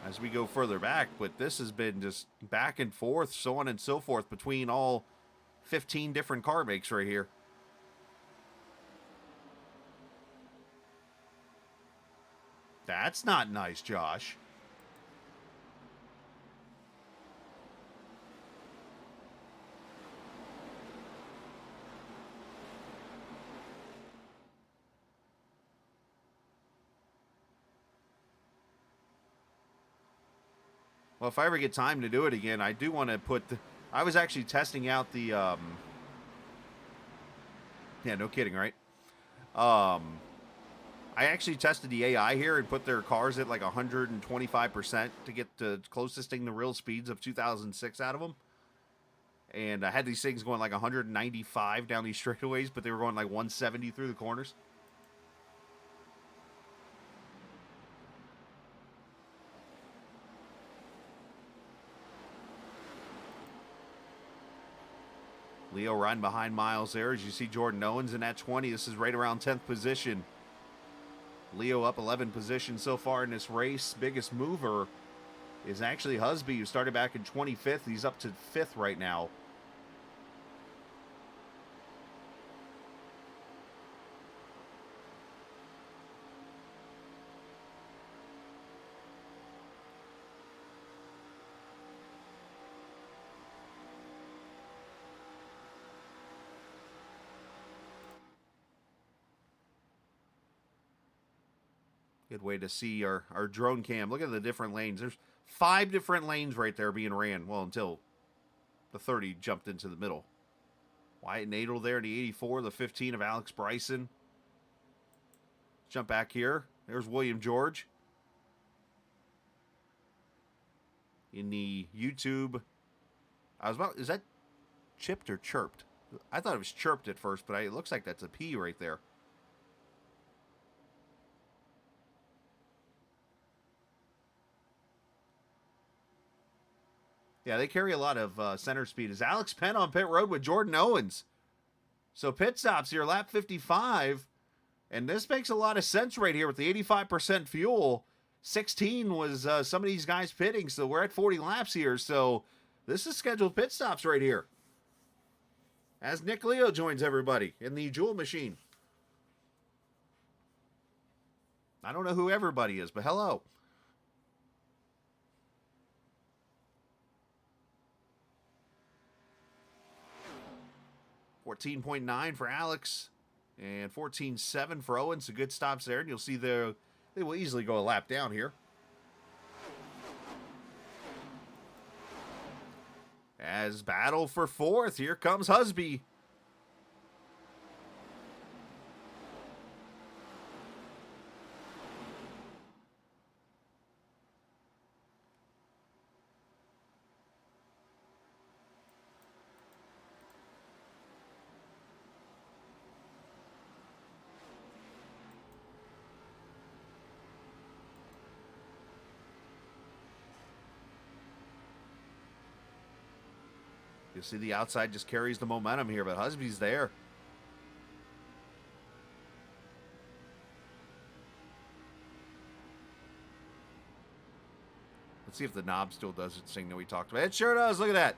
as we go further back, but this has been just back and forth, so on and so forth, between all 15 different car makes right here. That's not nice, Josh. Well, if I ever get time to do it again, I do want to put the... I was actually testing out the... Yeah, no kidding, right? I actually tested the AI here and put their cars at like 125% to get the closest thing to real speeds of 2006 out of them. And I had these things going like 195 down these straightaways, but they were going like 170 through the corners. Leo riding behind Miles there. As you see Jordan Owens in that 20. This is right around 10th position. Leo up 11 positions so far in this race. Biggest mover is actually Husby, who started back in 25th. He's up to 5th right now. Good way to see our drone cam. Look at the different lanes. There's 5 different lanes right there being ran. Well, until the 30 jumped into the middle. Wyatt Nadel there in the 84, the 15 of Alex Bryson. Jump back here. There's William George. In the YouTube. Is that chipped or chirped? I thought it was chirped at first, but it looks like that's a P right there. Yeah, they carry a lot of center speed. Is Alex Penn on pit road with Jordan Owens? So pit stops here, lap 55. And this makes a lot of sense right here with the 85% fuel. 16 was some of these guys pitting, so we're at 40 laps here. So this is scheduled pit stops right here. As Nick Leo joins everybody in the Jewel Machine. I don't know who everybody is, but hello. 14.9 for Alex. And 14.7 for Owen. So good stops there. And you'll see they will easily go a lap down here. As battle for fourth, here comes Husby. You'll see the outside just carries the momentum here, but Husby's there. Let's see if the knob still does its thing that we talked about. It sure does. Look at that.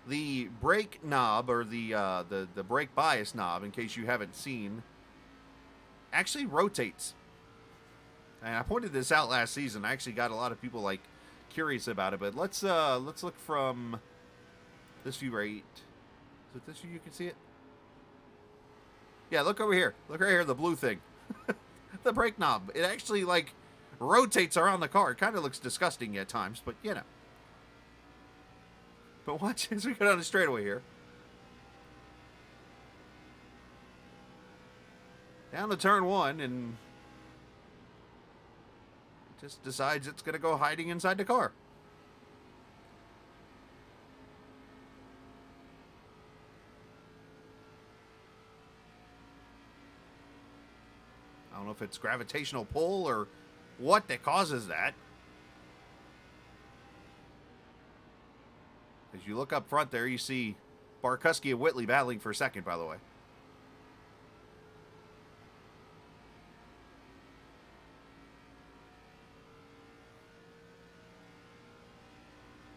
The brake knob, or the brake bias knob, in case you haven't seen, actually rotates. And I pointed this out last season. I actually got a lot of people like curious about it. But let's look from this view right. Is it this view you can see it? Yeah, look over here. Look right here, the blue thing. The brake knob. It actually like rotates around the car. It kind of looks disgusting at times, but you know. But watch as we go down the straightaway here. Down to turn one, and it just decides it's going to go hiding inside the car. I don't know if it's gravitational pull or what that causes that. As you look up front there, you see Barkuski and Whitley battling for second, by the way.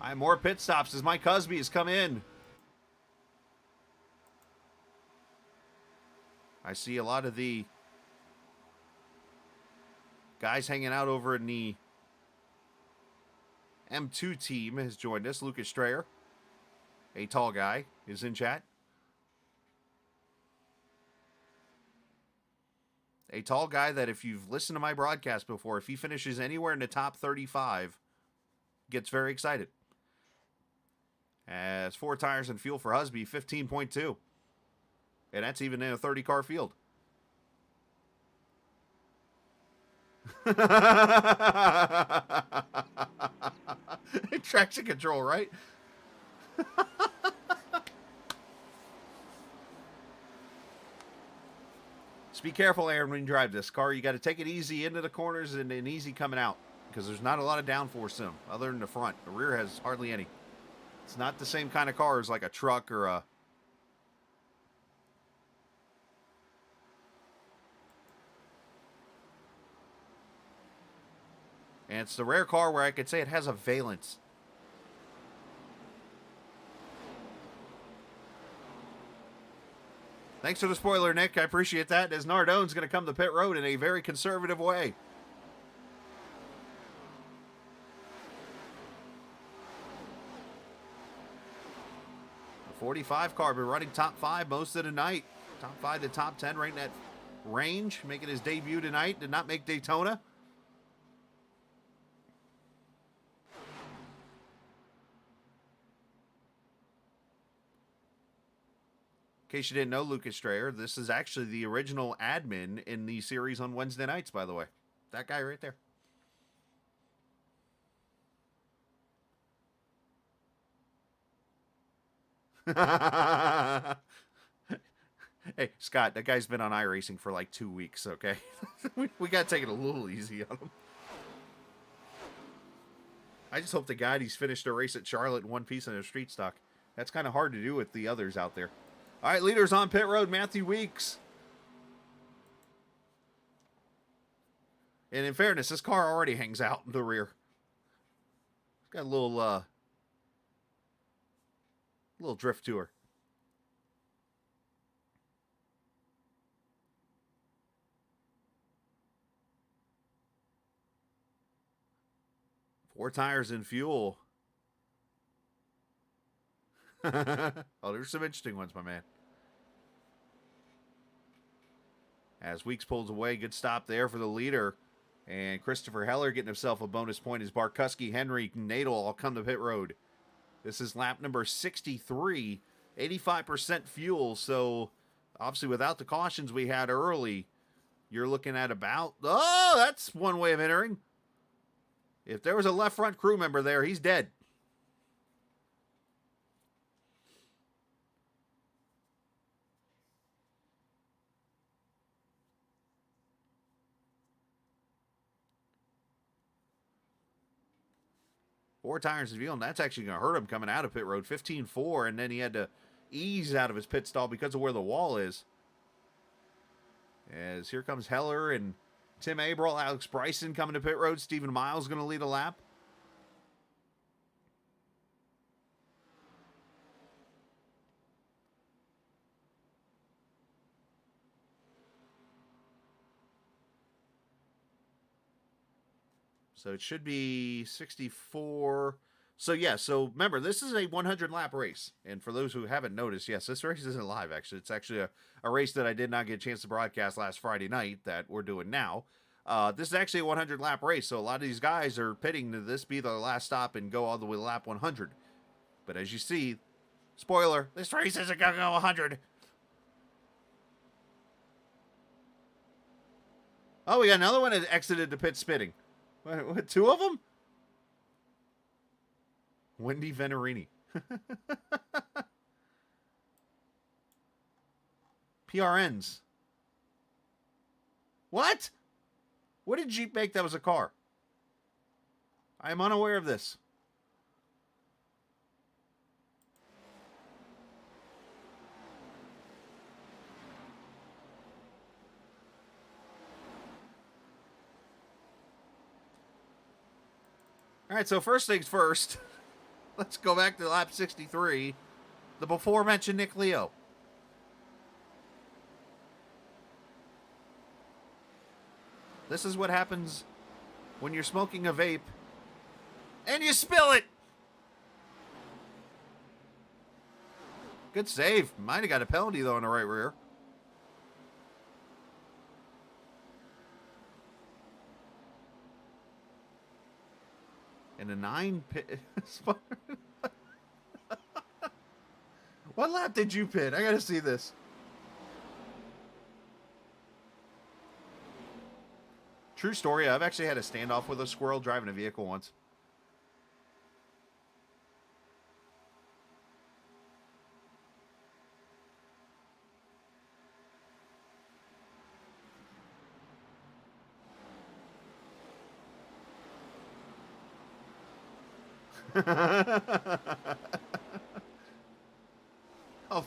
All right, more pit stops as Mike Husby has come in. I see a lot of the guys hanging out over in the M2 team has joined us. Lucas Strayer, a tall guy, is in chat. A tall guy that if you've listened to my broadcast before, if he finishes anywhere in the top 35, gets very excited. As 4 tires and fuel for Husby, 15.2. And that's even in a 30-car field. Traction control, right? Just be careful, Aaron, when you drive this car. You got to take it easy into the corners and easy coming out, because there's not a lot of downforce in them other than the front. The rear has hardly any. It's not the same kind of car as like a truck or a... And it's the rare car where I could say it has a valence. Thanks for the spoiler, Nick. I appreciate that. As Nardone's going to come to pit road in a very conservative way. The 45 car been running top 5 most of the night. Top 5 to top 10 right in that range. Making his debut tonight. Did not make Daytona. In case you didn't know, Lucas Strayer, this is actually the original admin in the series on Wednesday nights, by the way. That guy right there. Hey, Scott, that guy's been on iRacing for like 2 weeks, okay? we got to take it a little easy on him. I just hope to God he's finished a race at Charlotte in one piece in a street stock. That's kind of hard to do with the others out there. All right, leaders on pit road, Matthew Weeks. And in fairness, this car already hangs out in the rear. It's got a little drift to her. Four tires and fuel. Oh, there's some interesting ones, my man. As Weeks pulls away, good stop there for the leader. And Christopher Heller getting himself a bonus point as Barkuski, Henry, Nadel all come to pit road. This is lap number 63, 85% fuel. So obviously without the cautions we had early, you're looking at about, oh, that's one way of entering. If there was a left front crew member there, he's dead. Four tires in the field, and that's actually going to hurt him coming out of pit road. 15.4, and then he had to ease out of his pit stall because of where the wall is. As here comes Heller and Tim Abril, Alex Bryson coming to pit road. Stephen Miles going to lead a lap. So it should be 64. So yeah, so remember, this is a 100 lap race. And for those who haven't noticed, yes, this race isn't live, actually. It's actually a race that I did not get a chance to broadcast last Friday night that we're doing now. This is actually a 100 lap race. So a lot of these guys are pitting to this be their last stop and go all the way to lap 100. But as you see, spoiler, this race isn't going to go 100. Oh, we got another one that exited the pit spitting. What, two of them? Wendy Venerini. PRNs. What? What did Jeep make that was a car? I am unaware of this. All right, so first things first, let's go back to lap 63, the before-mentioned Nick Leo. This is what happens when you're smoking a vape and you spill it. Good save. Might have got a penalty, though, in the right rear. And a 9 pit. What lap did you pit? I gotta see this. True story. I've actually had a standoff with a squirrel driving a vehicle once. Oh,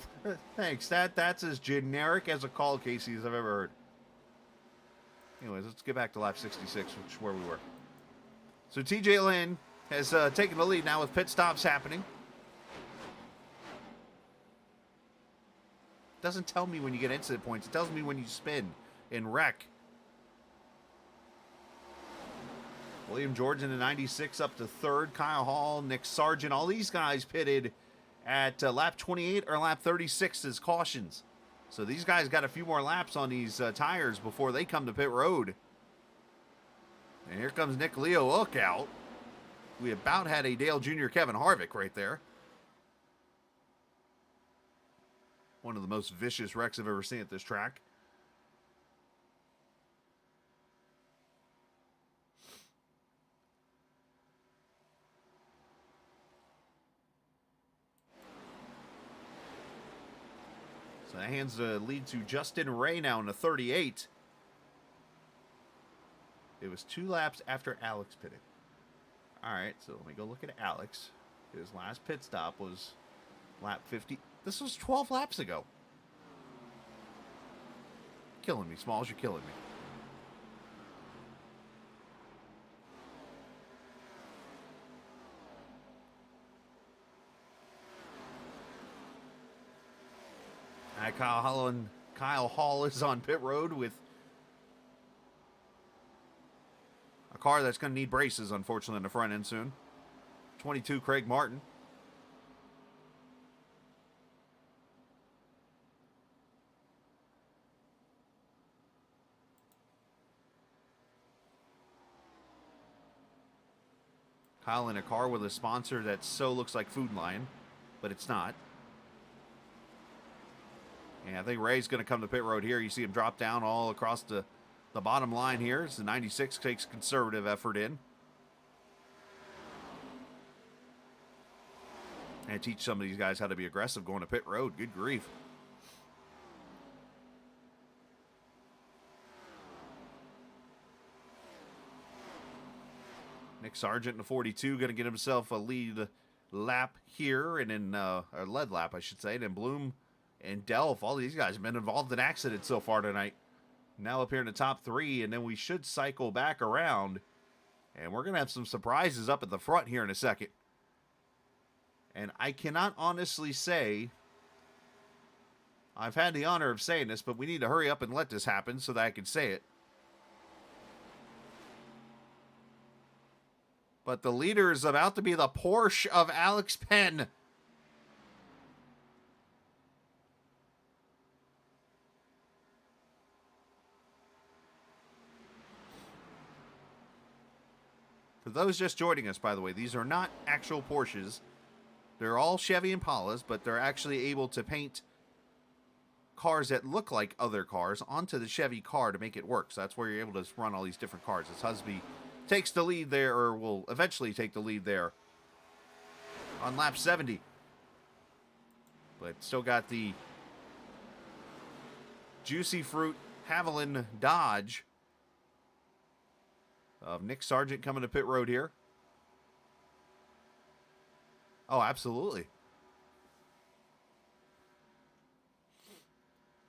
thanks. That's as generic as a call, Casey, as I've ever heard. Anyways, let's get back to lap 66, which is where we were. So TJ Lynn has taken the lead now with pit stops happening. Doesn't tell me when you get incident points. It tells me when you spin and wreck. William George in the 96 up to third. Kyle Hall, Nick Sargent, all these guys pitted at lap 28 or lap 36 as cautions. So these guys got a few more laps on these tires before they come to pit road. And here comes Nick Leo. Look out. We about had a Dale Jr. Kevin Harvick right there. One of the most vicious wrecks I've ever seen at this track. So that hands the lead to Justin Ray now in the 38. It was 2 laps after Alex pitted. All right, so let me go look at Alex. His last pit stop was lap 50. This was 12 laps ago. Killing me, Smalls. You're killing me. Kyle Hall is on pit road with a car that's going to need braces, unfortunately, in the front end soon. 22, Craig Martin. Kyle in a car with a sponsor that so looks like Food Lion, but it's not. And I think Ray's going to come to pit road here. You see him drop down all across the bottom line here. It's the 96 takes conservative effort in. And teach some of these guys how to be aggressive going to pit road. Good grief. Nick Sargent in the 42 going to get himself a lead lap here, and then a lead lap, I should say. And then Bloom and Delph, all these guys have been involved in accidents so far tonight. Now up here in the top 3, and then we should cycle back around. And we're going to have some surprises up at the front here in a second. And I cannot honestly say I've had the honor of saying this, but we need to hurry up and let this happen so that I can say it. But the leader is about to be the Porsche of Alex Penn. For those just joining us, by the way, these are not actual Porsches. They're all Chevy Impalas, but they're actually able to paint cars that look like other cars onto the Chevy car to make it work. So that's where you're able to run all these different cars. As Husby takes the lead there, or will eventually take the lead there on lap 70. But still got the Juicy Fruit Haviland Dodge of Nick Sargent coming to pit road here. Oh, absolutely.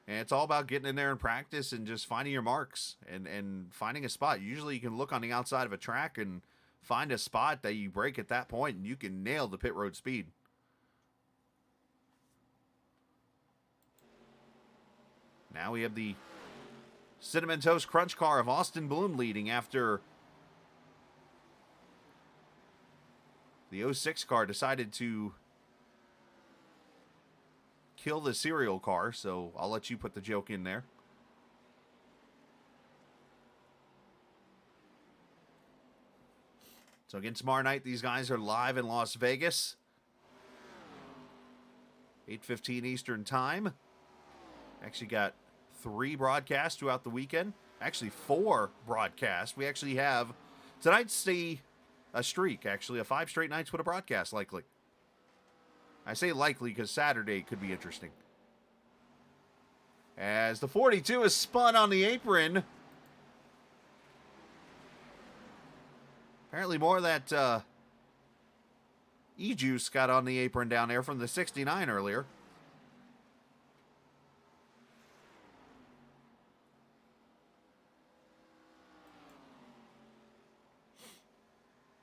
And it's all about getting in there and practice and just finding your marks and finding a spot. Usually you can look on the outside of a track and find a spot that you break at that point, and you can nail the pit road speed. Now we have the Cinnamon Toast Crunch car of Austin Bloom leading after the 06 car decided to kill the cereal car, so I'll let you put the joke in there. So again, tomorrow night, these guys are live in Las Vegas. 8:15 Eastern Time. Actually got 3 broadcasts throughout the weekend. Actually 4 broadcasts. We actually have tonight's a streak, actually, of 5 straight nights with a broadcast, likely. I say likely because Saturday could be interesting. As the 42 is spun on the apron. Apparently more of that E-Juice got on the apron down there from the 69 earlier.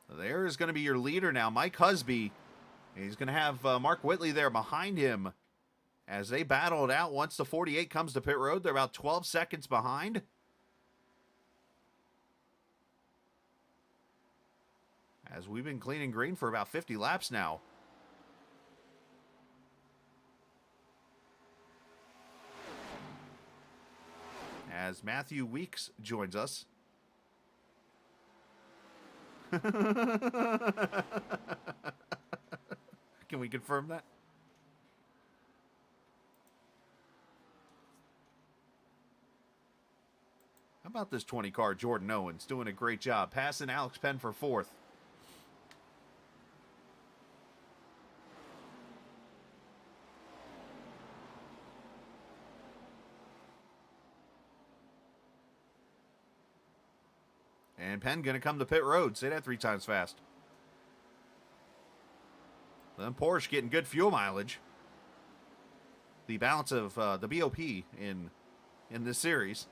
There is going to be your leader now, Mike Husby. He's going to have Mark Whitley there behind him as they battle it out. Once the 48 comes to pit road, they're about 12 seconds behind. As we've been cleaning green for about 50 laps now. As Matthew Weeks joins us. Can we confirm that? How about this 20 car Jordan Owens doing a great job passing Alex Penn for 4th. And Penn going to come to pit road. Say that 3 times fast. Then Porsche getting good fuel mileage. The balance of the BOP in this series.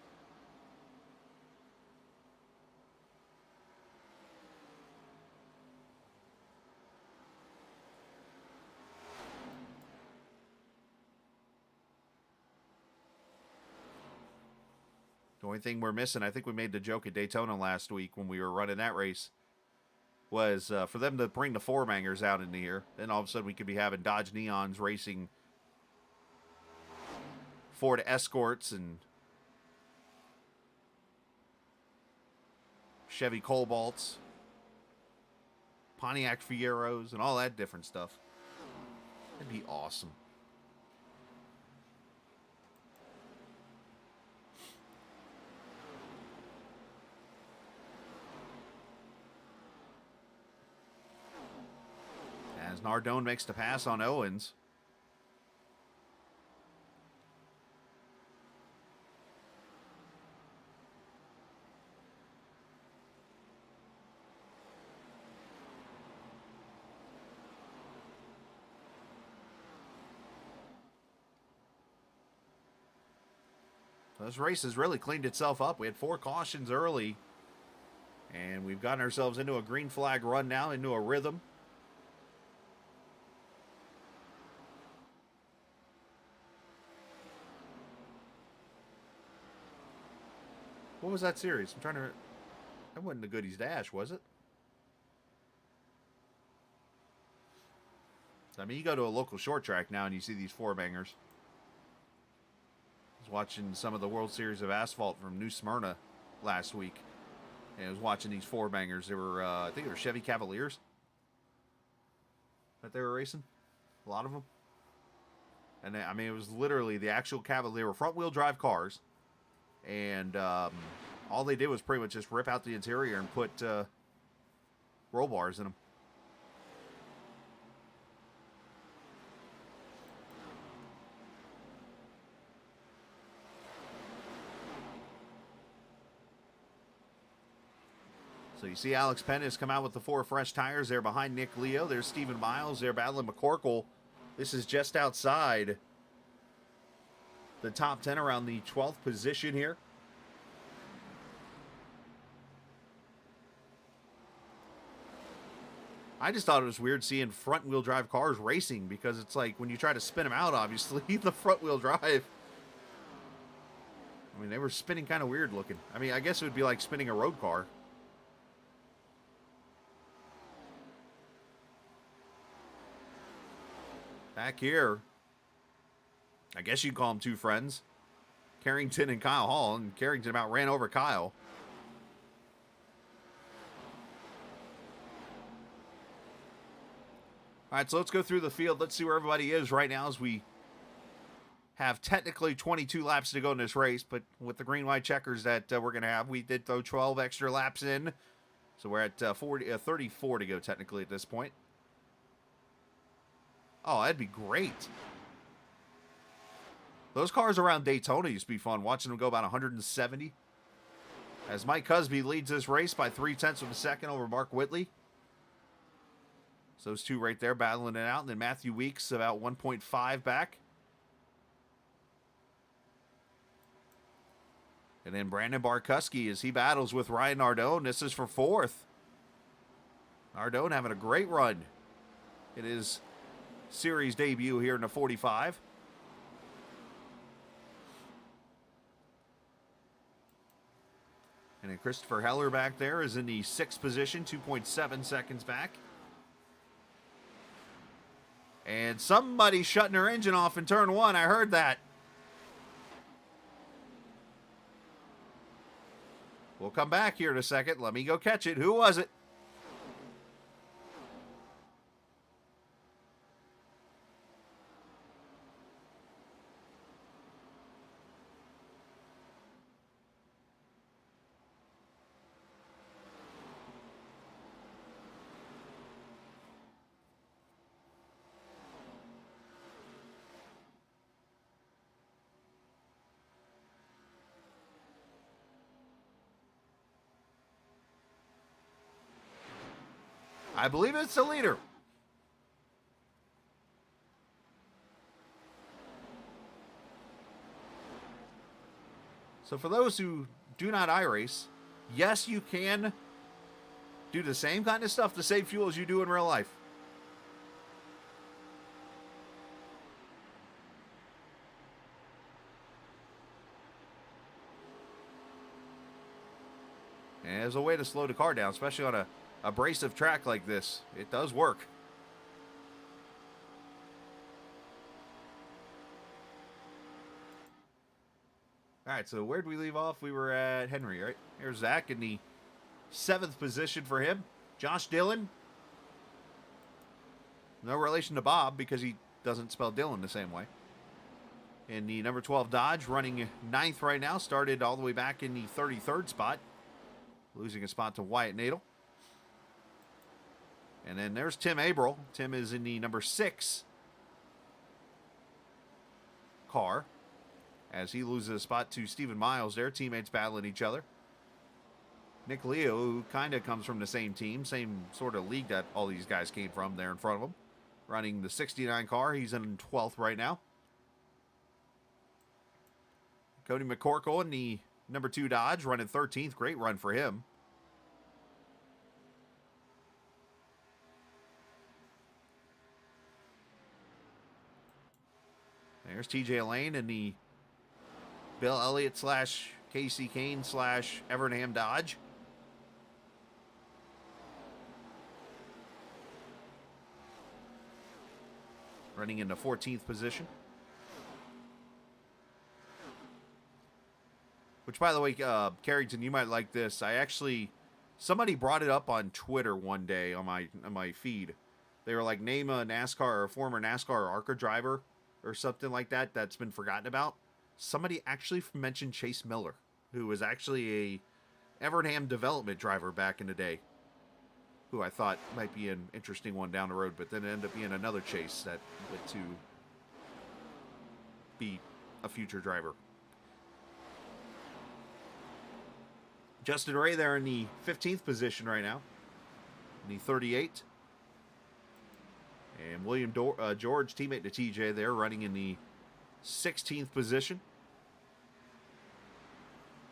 The only thing we're missing, I think we made the joke at Daytona last week when we were running that race, was for them to bring the 4-bangers out into here. Then all of a sudden we could be having Dodge Neons racing Ford Escorts and Chevy Cobalts. Pontiac Fieros and all that different stuff. That'd be awesome. As Nardone makes the pass on Owens. This race has really cleaned itself up. We had 4 cautions early, and we've gotten ourselves into a green flag run now, into a rhythm. What was that series? I'm trying to... That wasn't the Goodies Dash, was it? I mean, you go to a local short track now and you see these 4-bangers. I was watching some of the World Series of Asphalt from New Smyrna last week. And I was watching these 4-bangers. They were, I think they were Chevy Cavaliers that they were racing. A lot of them. And they, I mean, it was literally the actual Cavalier. They were front-wheel drive cars. And all they did was pretty much just rip out the interior and put roll bars in them. So you see Alex Penn has come out with the 4 fresh tires there behind Nick Leo. There's Stephen Miles there battling McCorkle. This is just outside the top 10, around the 12th position here. I just thought it was weird seeing front-wheel drive cars racing, because it's like when you try to spin them out, obviously, the front-wheel drive. I mean, they were spinning kind of weird looking. I mean, I guess it would be like spinning a road car. Back here, I guess you'd call them 2 friends, Carrington and Kyle Hall, and Carrington about ran over Kyle. All right, so let's go through the field. Let's see where everybody is right now, as we have technically 22 laps to go in this race, but with the green-white checkers that we're going to have, we did throw 12 extra laps in. So we're at 34 to go technically at this point. Oh, that'd be great. Those cars around Daytona used to be fun, watching them go about 170. As Mike Cusby leads this race by 0.3 of a second over Mark Whitley. So those 2 right there battling it out. And then Matthew Weeks about 1.5 back. And then Brandon Barkuski as he battles with Ryan Nardone. This is for 4th. Nardone having a great run. It is series debut here in the 45. And then Christopher Heller back there is in the 6th position, 2.7 seconds back. And somebody shutting her engine off in turn 1. I heard that. We'll come back here in a second. Let me go catch it. Who was it? I believe it's the leader. So for those who do not iRace, yes, you can do the same kind of stuff to save fuel as you do in real life. And there's a way to slow the car down, especially on a abrasive track like this. It does work. All right, so where'd we leave off? We were at Henry, right? Here's Zach in the 7th position for him. Josh Dillon No relation to Bob because he doesn't spell Dylan the same way. In the number 12 Dodge, running 9th right now, started all the way back in the 33rd spot, losing a spot to Wyatt Nadel. And then there's Tim Averill. Tim is in the number 6 car as he loses a spot to Stephen Miles. Their teammates battling each other. Nick Leo, who kind of comes from the same team, same sort of league that all these guys came from there in front of him, running the 69 car. He's in 12th right now. Cody McCorkle in the number 2 Dodge, running 13th. Great run for him. There's TJ Lane in the Bill Elliott / Casey Kane / Evernham Dodge. Running in the 14th position. Which, by the way, Carrington, you might like this. Somebody brought it up on Twitter one day on my feed. They were like, name a NASCAR or a former NASCAR or ARCA driver or something like that that's been forgotten about. Somebody actually mentioned Chase Miller, who was actually a Evernham development driver back in the day, who I thought might be an interesting one down the road, but then it ended up being another Chase that went to be a future driver. Justin Ray there in the 15th position right now, in the 38. And William George, teammate to TJ there, running in the 16th position.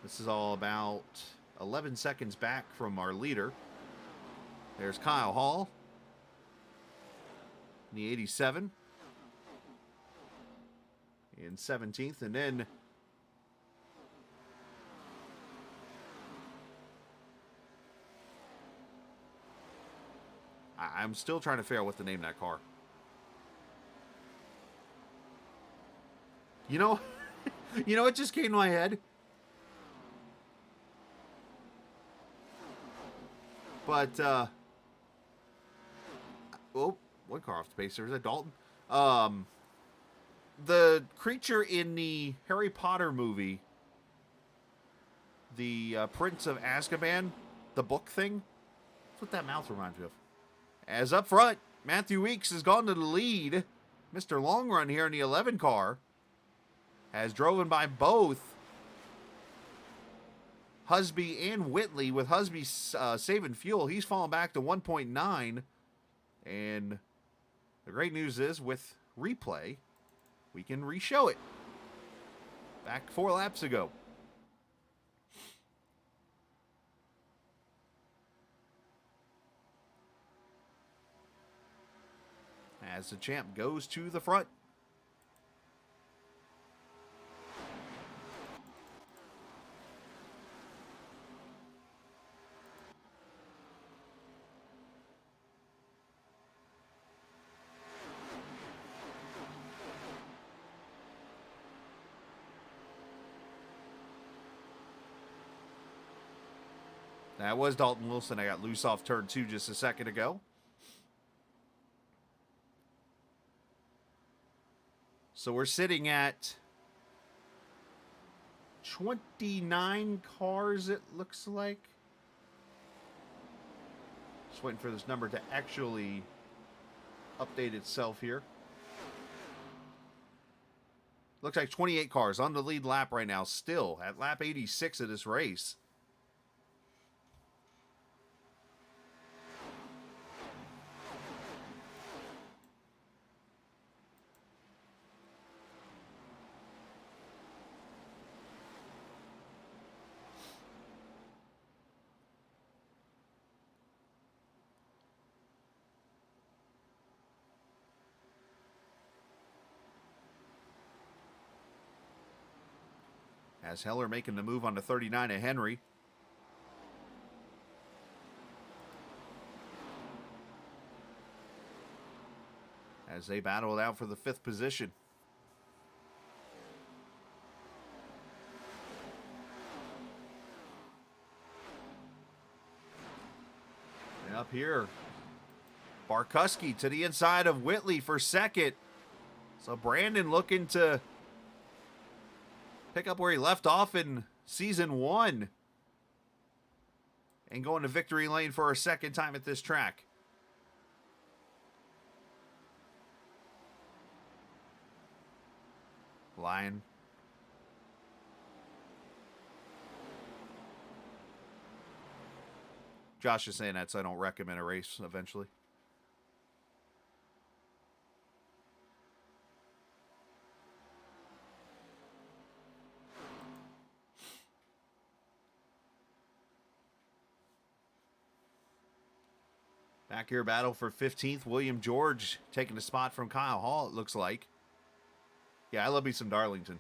This is all about 11 seconds back from our leader. There's Kyle Hall in the 87. In 17th. And then I'm still trying to figure out what to name that car. You know, it just came to my head. But, one car off the pace. There's a Dalton. The creature in the Harry Potter movie, the Prince of Azkaban, the book thing. That's what that mouth reminds me of. As up front, Matthew Weeks has gone to the lead. Mr. Long Run here in the 11 car has driven by both Husby and Whitley, with Husby saving fuel. He's fallen back to 1.9. And the great news is, with replay, we can re-show it. Back 4 laps ago. As the champ goes to the front. That was Dalton Wilson. I got loose off turn 2 just a second ago. So we're sitting at 29 cars, it looks like. Just waiting for this number to actually update itself here. Looks like 28 cars on the lead lap right now, still at lap 86 of this race. As Heller making the move on the 39 of Henry. As they battle it out for the 5th position. And up here, Barkuski to the inside of Whitley for second. So Brandon looking to pick up where he left off in season 1 and going to victory lane for a second time at this track. Lion. Josh is saying that so I don't wreck him in a race eventually. Back here, battle for 15th. William George taking a spot from Kyle Hall, it looks like. Yeah, I love me some Darlington.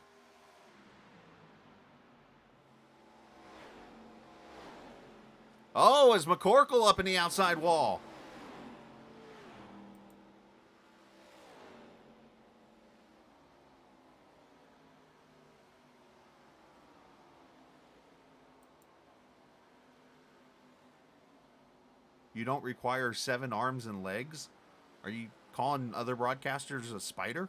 Oh, is McCorkle up in the outside wall? You don't require 7 arms and legs? Are you calling other broadcasters a spider?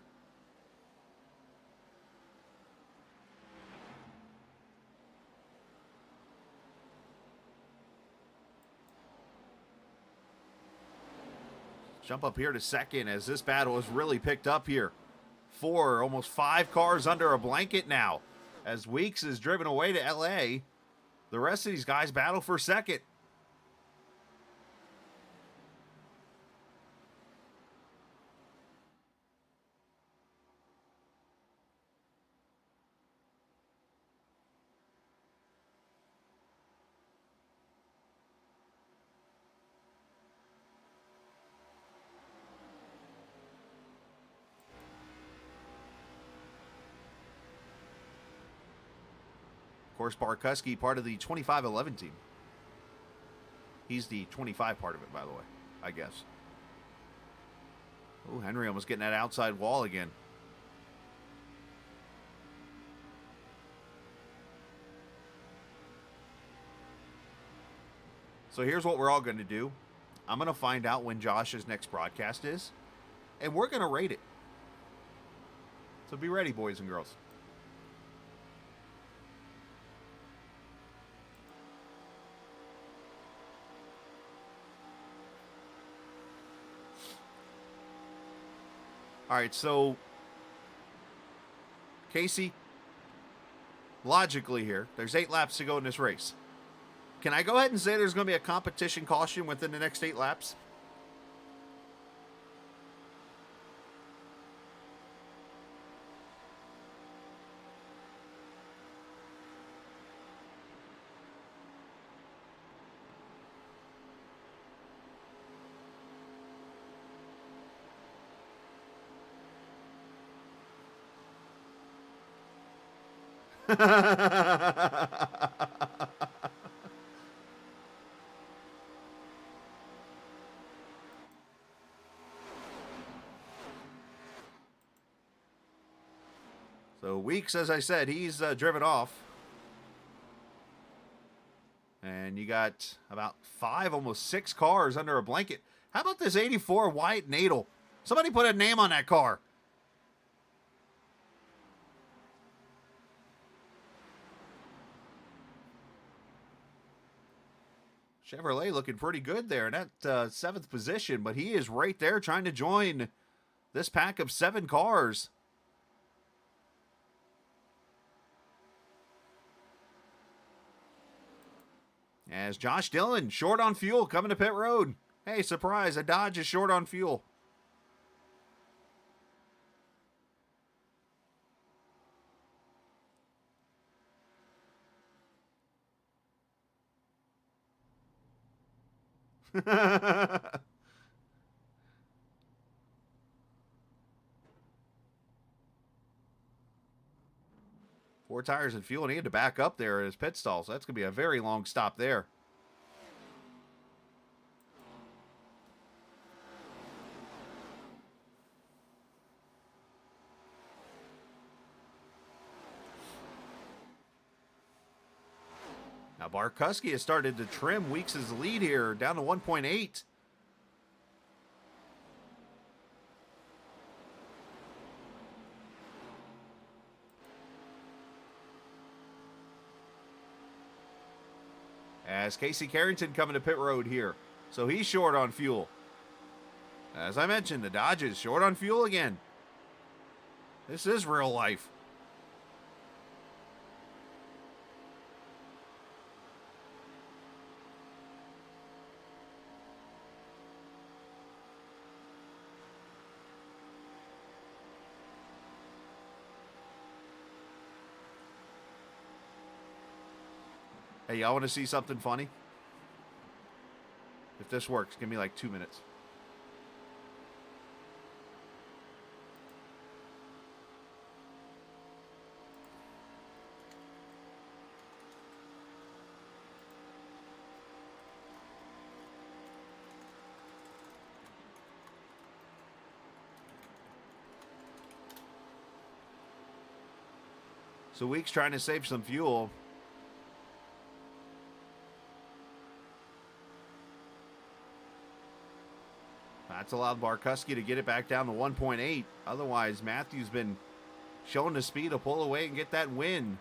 Jump up here to second as this battle has really picked up here. 4, almost 5 cars under a blanket now. As Weeks is driven away to LA, the rest of these guys battle for second. Of course, Barkuski, part of the 2511 team. He's the 25 part of it, by the way, I guess. Oh, Henry almost getting that outside wall again. So here's what we're all going to do. I'm going to find out when Josh's next broadcast is, and we're going to rate it. So be ready, boys and girls. All right, so Casey, logically here, there's 8 laps to go in this race. Can I go ahead and say there's going to be a competition caution within the next 8 laps? So Weeks, as I said, he's driven off. And you got about 5, almost 6 cars under a blanket. How about this 84 Wyatt Nadel? Somebody put a name on that car. Chevrolet looking pretty good there in that 7th position, but he is right there trying to join this pack of 7 cars. As Josh Dillon, short on fuel, coming to pit road. Hey, surprise, a Dodge is short on fuel. Four tires and fuel, and he had to back up there at his pit stall, so that's going to be a very long stop there. Now Barkuski has started to trim Weeks' lead here, down to 1.8. as Casey Carrington coming to pit road here. So he's short on fuel. As I mentioned, the Dodge is short on fuel again. This is real life. Hey, y'all want to see something funny? If this works, give me like 2 minutes. So Weeks trying to save some fuel. That's allowed Barkuski to get it back down to 1.8. Otherwise, Matthews been showing the speed to pull away and get that win.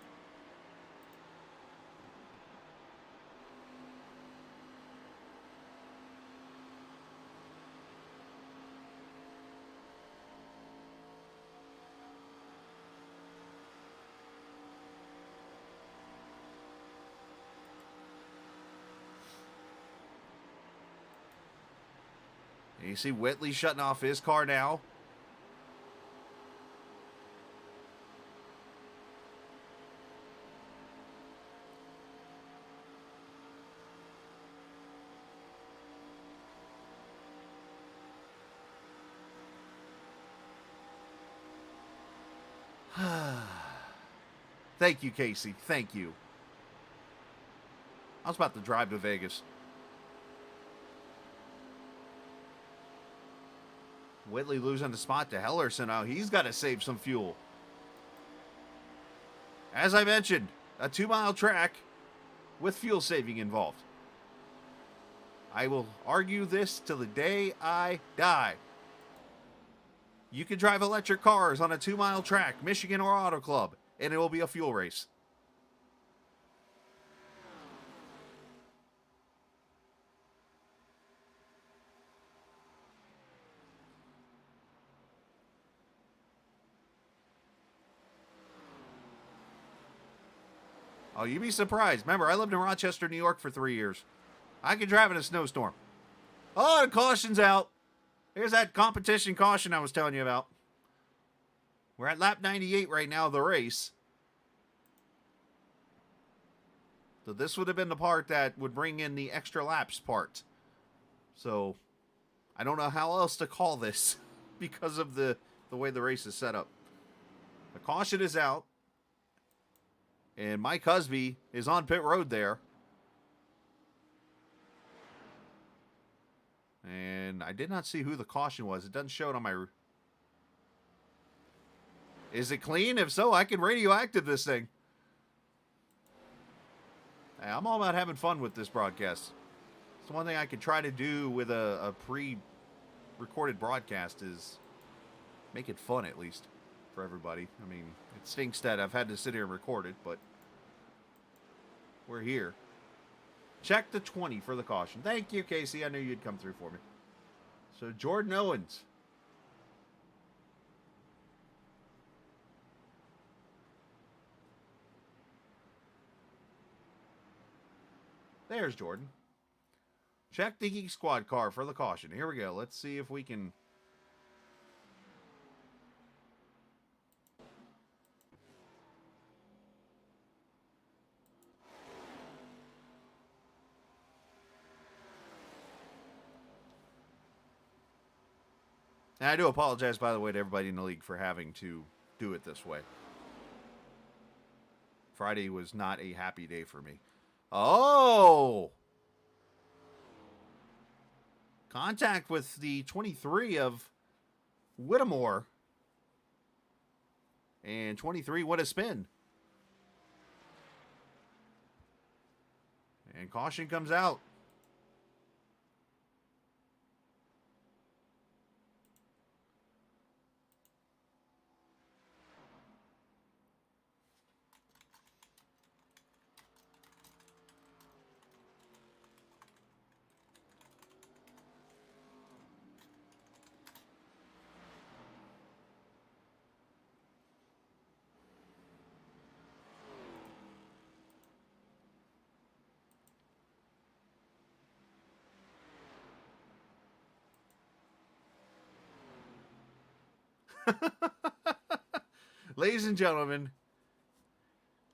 You see Whitley shutting off his car now. Thank you, Casey. Thank you. I was about to drive to Vegas. Whitley losing the spot to Hellerson. Now he's got to save some fuel. As I mentioned, a 2-mile track with fuel saving involved. I will argue this till the day I die. You can drive electric cars on a 2-mile track, Michigan or Auto Club, and it will be a fuel race. Oh, you'd be surprised. Remember, I lived in Rochester, New York for 3 years. I could drive in a snowstorm. Oh, the caution's out. Here's that competition caution I was telling you about. We're at lap 98 right now of the race. So this would have been the part that would bring in the extra laps part. So I don't know how else to call this because of the way the race is set up. The caution is out. And Mike Husby is on pit road there. And I did not see who the caution was. It doesn't show it on my... Is it clean? If so, I can radioactive this thing. Hey, I'm all about having fun with this broadcast. It's one thing I could try to do with a pre-recorded broadcast is make it fun at least for everybody. I mean, it stinks that I've had to sit here and record it, but we're here. Check the 20 for the caution. Thank you, Casey. I knew you'd come through for me. So, Jordan Owens. There's Jordan. Check the Geek Squad car for the caution. Here we go. Let's see if we can... And I do apologize, by the way, to everybody in the league for having to do it this way. Friday was not a happy day for me. Oh! Contact with the 23 of Whittemore. And 23, what a spin. And caution comes out. Ladies and gentlemen,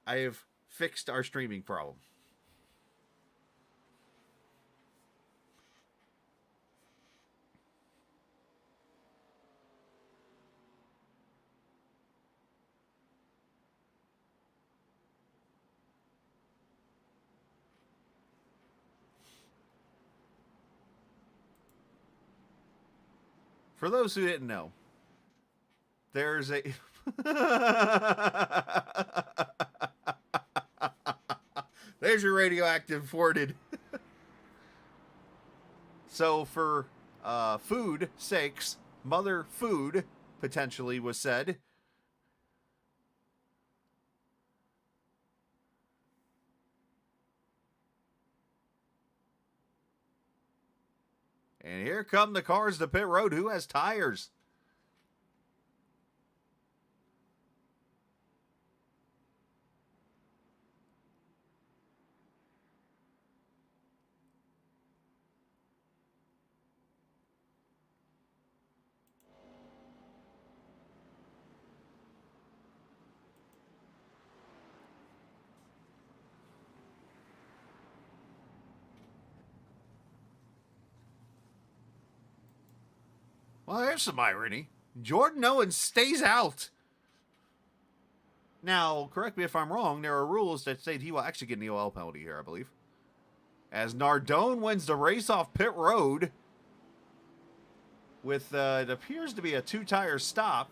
I have fixed our streaming problem. For those who didn't know, there's a... There's your radioactive forwarded. So for food sakes, mother food potentially was said. And here come the cars to pit road. Who has tires? Well, there's some irony. Jordan Owens stays out. Now, correct me if I'm wrong, there are rules that state he will actually get an EOL penalty here, I believe. As Nardone wins the race off pit road with, it appears to be a two-tire stop.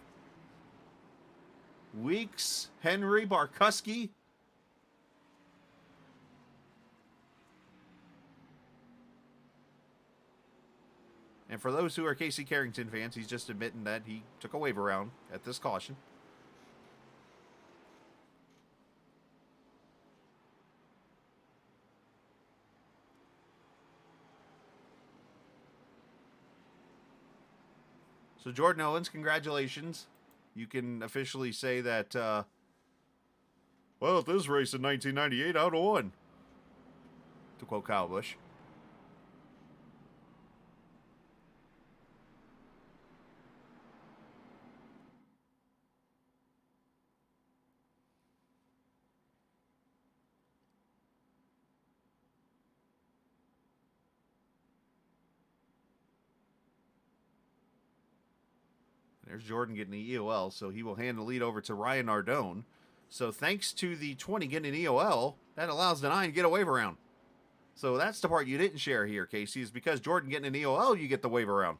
Weeks, Henry, Barkuski. And for those who are Casey Carrington fans, he's just admitting that he took a wave around at this caution. So Jordan Owens, congratulations. You can officially say that, well, at this race in 1998, I would have won. To quote Kyle Busch. There's Jordan getting the EOL, so he will hand the lead over to Ryan Nardone. So thanks to the 20 getting an EOL, that allows the 9 to get a wave around. So that's the part you didn't share here, Casey, is because Jordan getting an EOL, you get the wave around.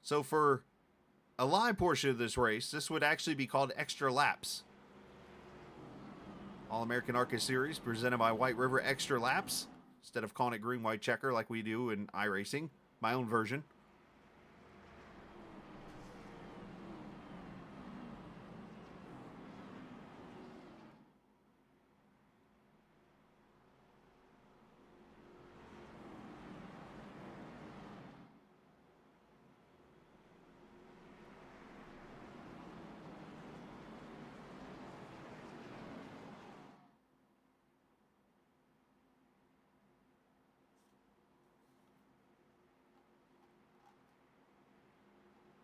So for a live portion of this race, this would actually be called Extra Laps. All-American ARCA Series presented by Whiteriver Extra Laps. Instead of calling it green, white, checker like we do in iRacing. My own version.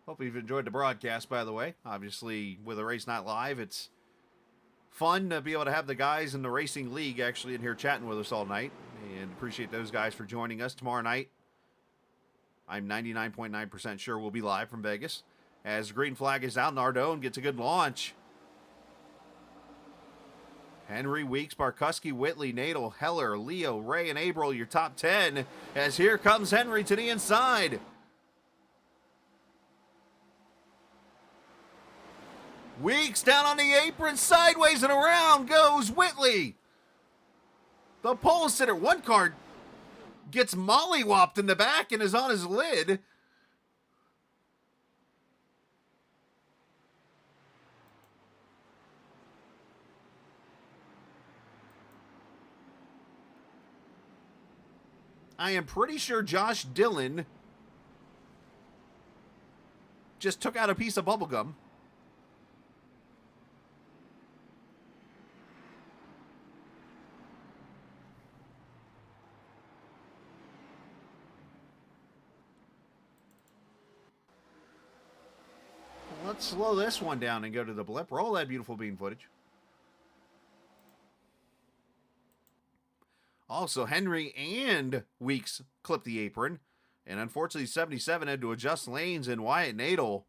Hope you've enjoyed the broadcast, by the way. Obviously, with a race not live, it's fun to be able to have the guys in the Racing League actually in here chatting with us all night. And appreciate those guys for joining us tomorrow night. I'm 99.9% sure we'll be live from Vegas. As the green flag is out, Nardone gets a good launch. Henry, Weeks, Barkuski, Whitley, Nadel, Heller, Leo, Ray, and Abril, your top 10. As here comes Henry to the inside. Weeks down on the apron, sideways and around goes Whitley. The pole sitter, one car gets mollywopped in the back and is on his lid. I am pretty sure Josh Dillon just took out a piece of bubble gum. Let's slow this one down and go to the blip. Roll that beautiful bean footage. Also, Henry and Weeks clipped the apron. And unfortunately, 77 had to adjust lanes, and Wyatt Nadel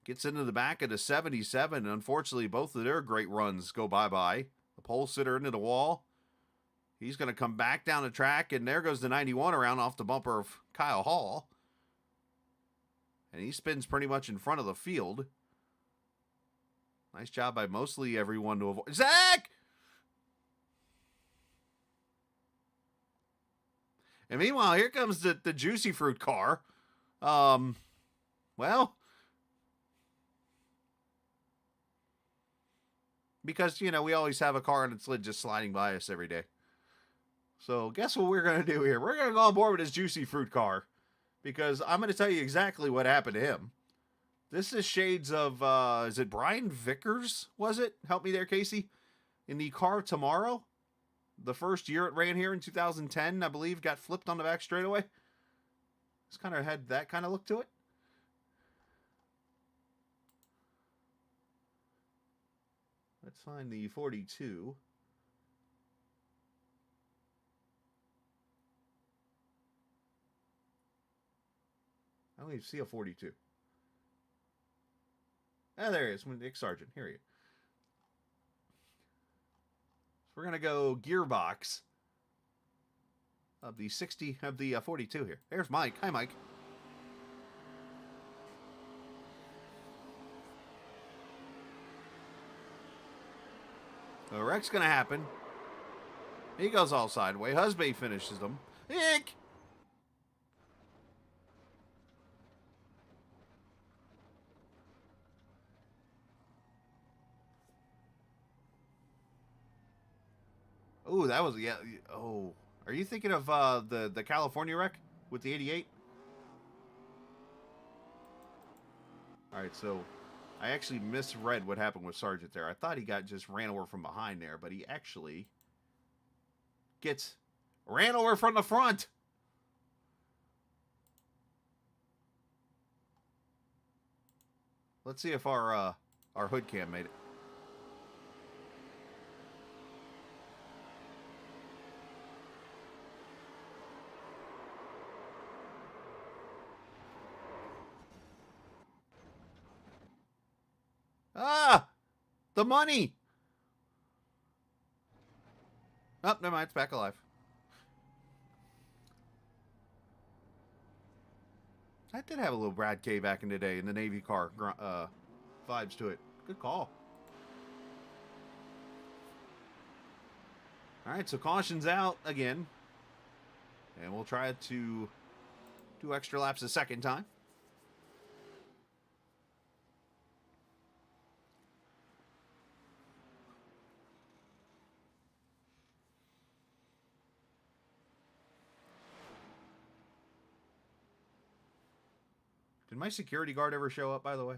gets into the back of the 77. Unfortunately, both of their great runs go bye-bye. The pole sitter into the wall. He's going to come back down the track, and there goes the 91 around off the bumper of Kyle Hall. And he spins pretty much in front of the field. Nice job by mostly everyone to avoid. Zach! And meanwhile, here comes the Juicy Fruit car. Well, because, you know, we always have a car on its lid just sliding by us every day. So guess what we're going to do here? We're going to go on board with his Juicy Fruit car, because I'm going to tell you exactly what happened to him. This is shades of, is it Brian Vickers, was it? Help me there, Casey. In the car tomorrow. The first year it ran here in 2010, I believe, got flipped on the back straightaway. It's kind of had that kind of look to it. Let's find the 42. I don't even see a 42. Ah, there he is. Nick Sargent. Here he is. We're going to go gearbox of the 42 here. There's Mike. Hi, Mike. The wreck's going to happen. He goes all sideways. Husby finishes them. Ick! Ooh, that was, yeah. Oh, are you thinking of the California wreck with the 88? All right, so I actually misread what happened with Sargent there. I thought he just ran over from behind there, but he actually ran over from the front. Let's see if our hood cam made it. Ah! The money! Oh, never mind. It's back alive. I did have a little Brad K back in the day in the Navy car vibes to it. Good call. All right, so caution's out again. And we'll try to do extra laps a second time. Did my security guard ever show up, by the way?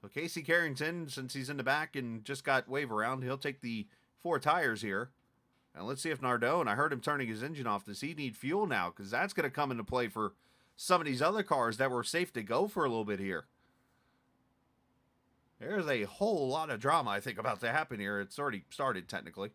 So Casey Carrington, since he's in the back and just got wave around, he'll take the 4 tires here. And let's see if Nardone, I heard him turning his engine off. Does he need fuel now? Because that's going to come into play for some of these other cars that were safe to go for a little bit here. There's a whole lot of drama, I think, about to happen here. It's already started, technically.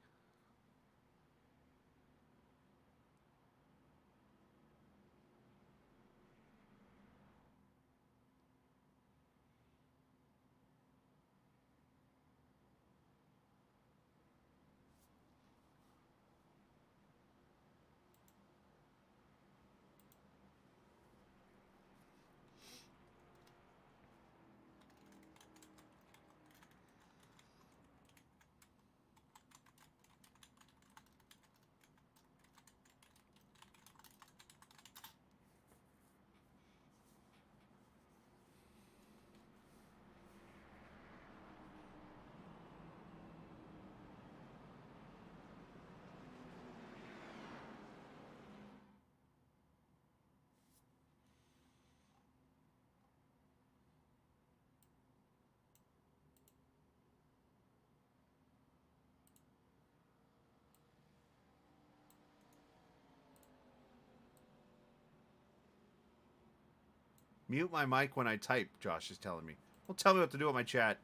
Mute my mic when I type, Josh is telling me. Don't tell me what to do with my chat.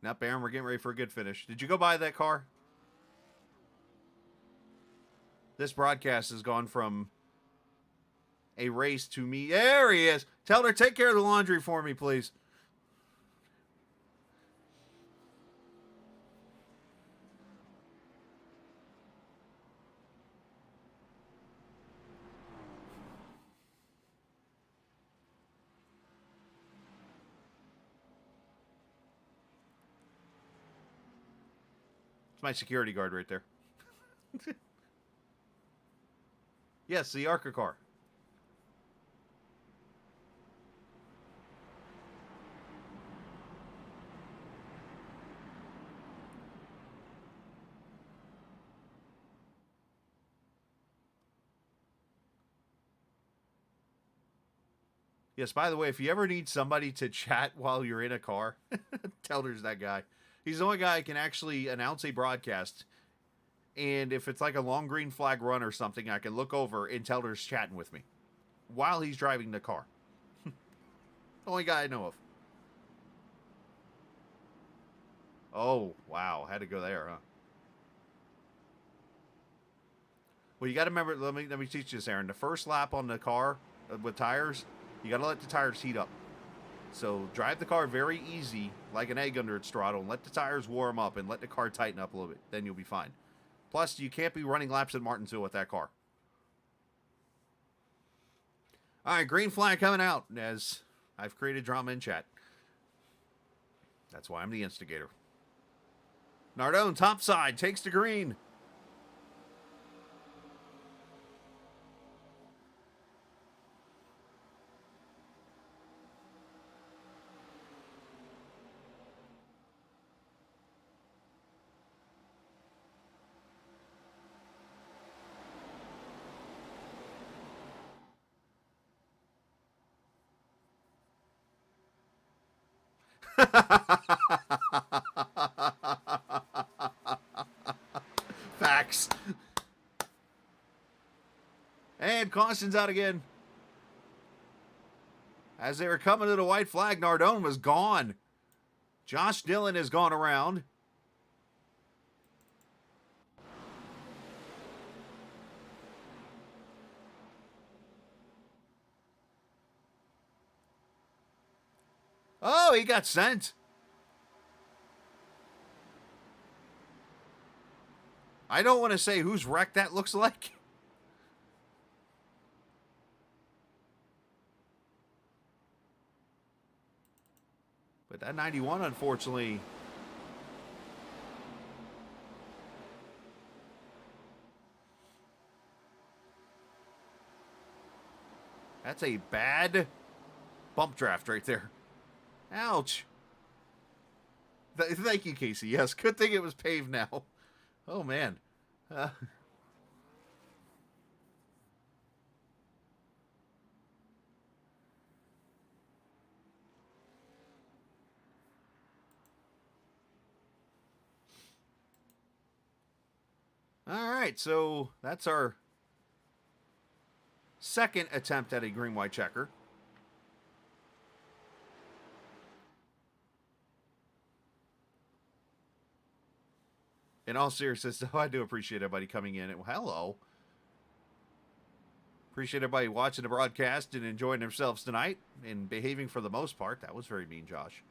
Not Baron, we're getting ready for a good finish. Did you go buy that car? This broadcast has gone from a race to me. There he is. Tell her, take care of the laundry for me, please. It's my security guard right there. Yes, the ARCA car. Yes, by the way, if you ever need somebody to chat while you're in a car, Telder's that guy. He's the only guy who can actually announce a broadcast. And if it's like a long green flag run or something, I can look over and Telder's chatting with me while he's driving the car. The only guy I know of. Oh, wow. Had to go there, huh? Well, you got to remember, let me teach you this, Aaron. The first lap on the car with tires, you got to let the tires heat up. So drive the car very easy, like an egg under its throttle, and let the tires warm up and let the car tighten up a little bit. Then you'll be fine. Plus, you can't be running laps at Martinsville with that car. All right, green flag coming out as I've created drama in chat. That's why I'm the instigator. Nardone, topside, takes the green. Facts. And caution's out again. As they were coming to the white flag, Nardone was gone. Josh Dillon has gone around. Oh, he got sent. I don't want to say whose wreck that looks like. But that 91, unfortunately. That's a bad bump draft right there. Ouch. Thank you, Casey. Yes, good thing it was paved now. Oh, man. All right, so that's our second attempt at a green-white checker. In all seriousness, though, I do appreciate everybody coming in. Well, hello. Appreciate everybody watching the broadcast and enjoying themselves tonight and behaving for the most part. That was very mean, Josh.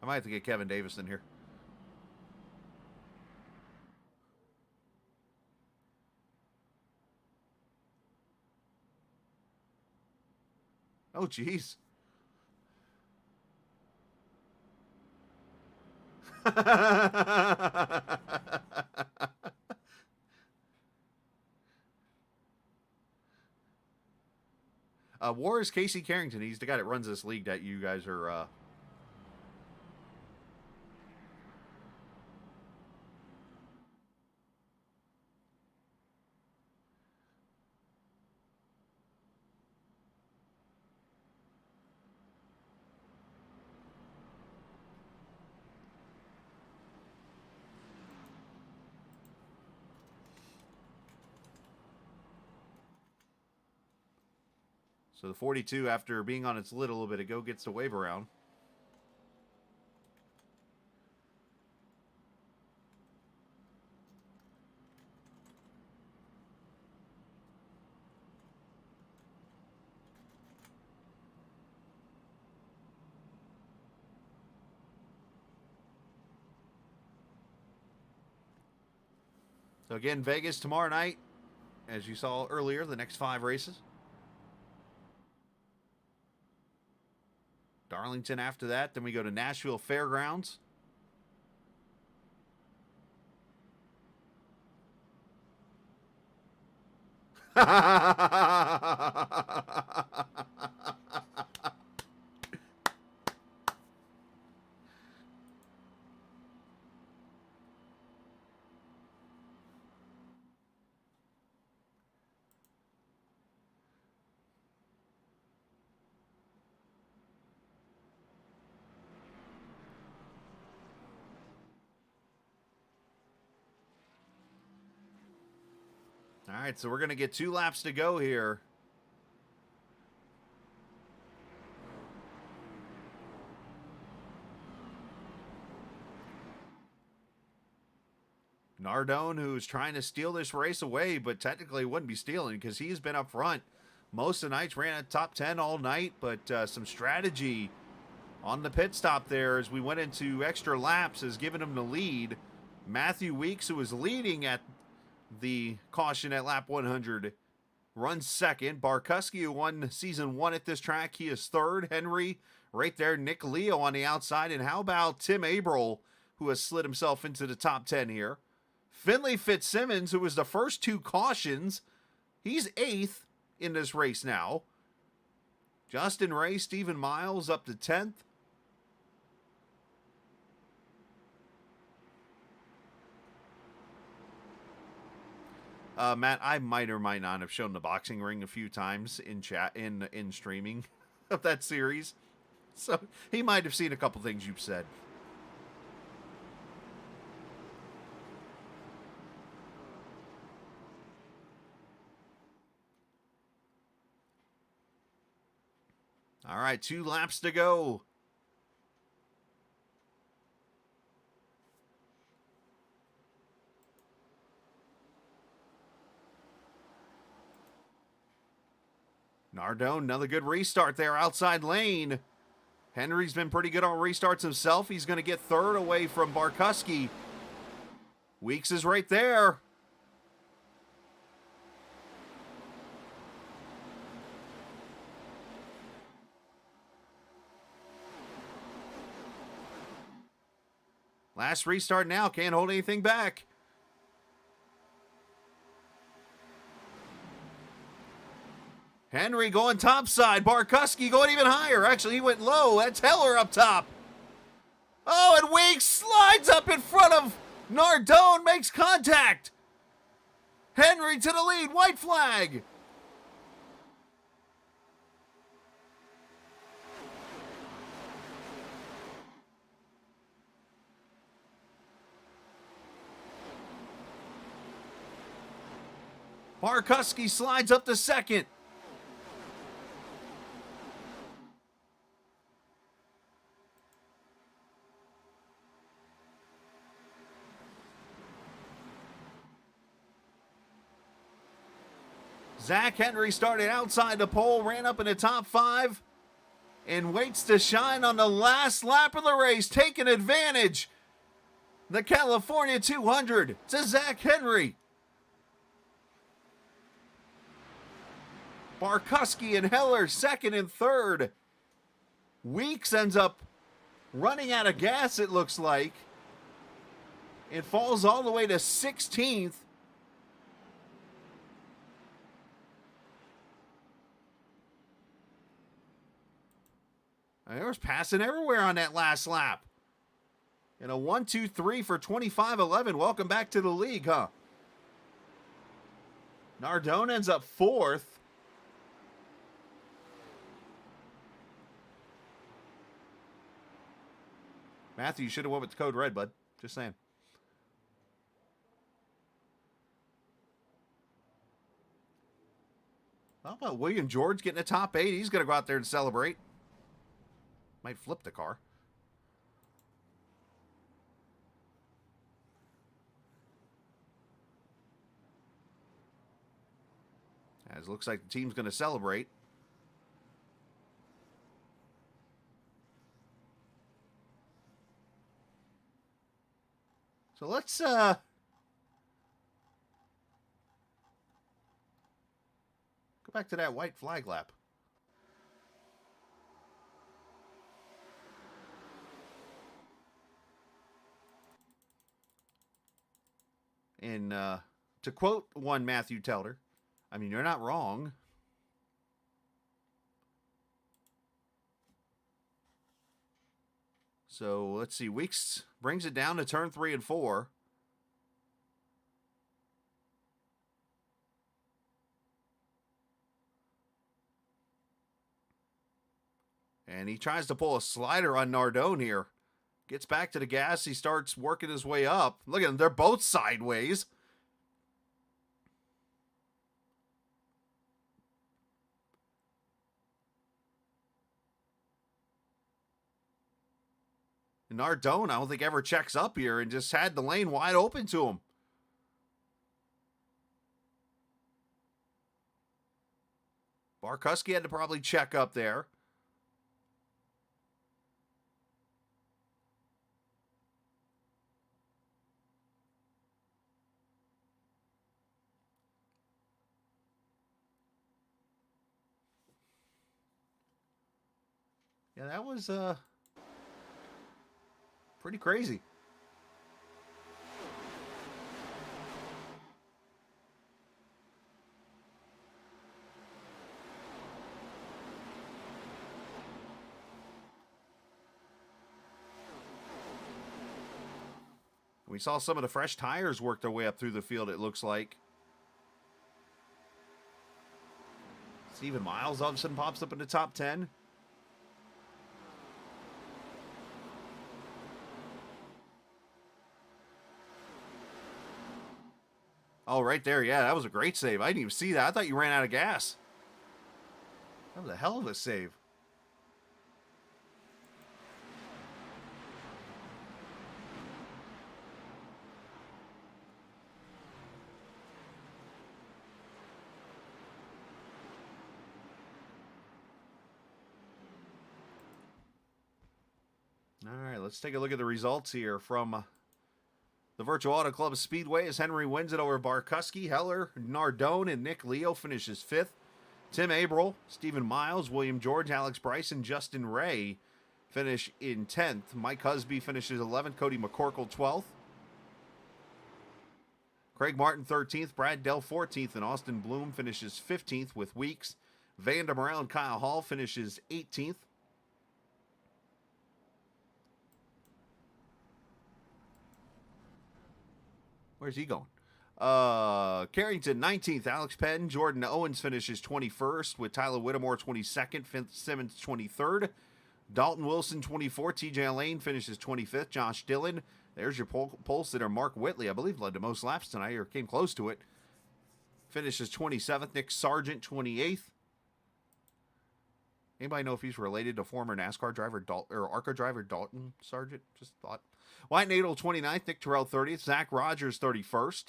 I might have to get Kevin Davis in here. Oh, jeez. War is Casey Carrington. He's the guy that runs this league that you guys are... So the 42, after being on its lid a little bit ago, gets to wave around. So again, Vegas tomorrow night, as you saw earlier, the next 5 races. Darlington after that. Then we go to Nashville Fairgrounds. All right, so we're going to get 2 laps to go here. Nardone, who's trying to steal this race away, but technically wouldn't be stealing because he's been up front most of the nights, ran a top 10 all night, but some strategy on the pit stop there as we went into extra laps has given him the lead. Matthew Weeks, who was leading at the caution at lap 100, runs second. Barkuski, who won season 1 at this track, he is third. Henry right there. Nick Leo on the outside. And how about Tim Abril, who has slid himself into the top 10 here? Finley Fitzsimmons, who was the first 2 cautions, he's 8th in this race now. Justin Ray, Stephen Miles up to 10th. Matt, I might or might not have shown the boxing ring a few times in chat, in streaming of that series. So he might have seen a couple things you've said. All right, 2 laps to go. Nardone, another good restart there outside lane. Henry's been pretty good on restarts himself. He's going to get third away from Barkuski. Weeks is right there. Last restart now, can't hold anything back. Henry going topside. Barkuski going even higher. Actually, he went low. That's Heller up top. Oh, and Weeks slides up in front of Nardone, makes contact. Henry to the lead. White flag. Barkuski slides up to second. Zach Henry started outside the pole, ran up in the top 5. and waits to shine on the last lap of the race, taking advantage. The California 200 to Zach Henry. Barkuski and Heller second and third. Weeks ends up running out of gas, it looks like. It falls all the way to 16th. There was passing everywhere on that last lap. And a 1-2-3 for 25-11. Welcome back to the league, huh? Nardone ends up fourth. Matthew, you should have went with the code red, bud. Just saying. How about William George getting a top 8? He's going to go out there and celebrate. Might flip the car. As it looks like the team's going to celebrate. So let's go back to that white flag lap. And to quote one Matthew Telder, I mean, you're not wrong. So let's see. Weeks brings it down to turn 3 and 4. And he tries to pull a slider on Nardone here. Gets back to the gas. He starts working his way up. Look at them. They're both sideways. Nardone, I don't think ever checks up here and just had the lane wide open to him. Barkuski had to probably check up there. Yeah, that was pretty crazy. We saw some of the fresh tires work their way up through the field, it looks like. Stephen Miles all of a sudden pops up in the top 10. Oh, right there. Yeah, that was a great save. I didn't even see that. I thought you ran out of gas. That was a hell of a save. All right, let's take a look at the results here from the Virtual Auto Club of Speedway as Henry wins it over Barkuski. Heller, Nardone, and Nick Leo finishes 5th. Tim Abril, Stephen Miles, William George, Alex Bryson, Justin Ray finish in 10th. Mike Husby finishes 11th. Cody McCorkle 12th. Craig Martin 13th. Brad Dell 14th. And Austin Bloom finishes 15th with Weeks. Van der Morel and Kyle Hall finishes 18th. Where's he going? Carrington 19th. Alex Penn. Jordan Owens finishes 21st with Tyler Whittemore 22nd. Finn Simmons 23rd. Dalton Wilson 24th. TJ Lane finishes 25th. Josh Dillon. There's your pole sitter. Mark Whitley, I believe, led the most laps tonight or came close to it. Finishes 27th. Nick Sargent 28th. Anybody know if he's related to former NASCAR driver or ARCA driver Dalton Sargent? Just thought. White Nadel 29th, Nick Terrell 30th, Zach Rogers 31st,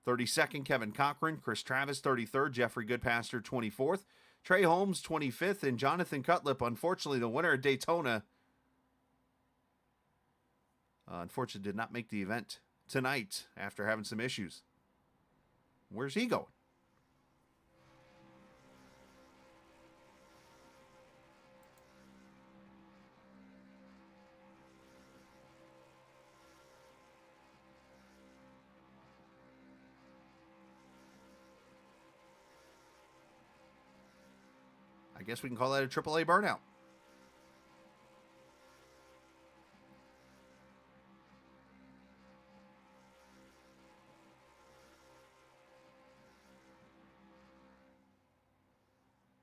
32nd Kevin Cochran, Chris Travis 33rd, Jeffrey Goodpaster 24th, Trey Holmes, 25th, and Jonathan Cutlip, unfortunately, the winner at Daytona, unfortunately did not make the event tonight after having some issues. Where's he going? I guess we can call that a AAA burnout.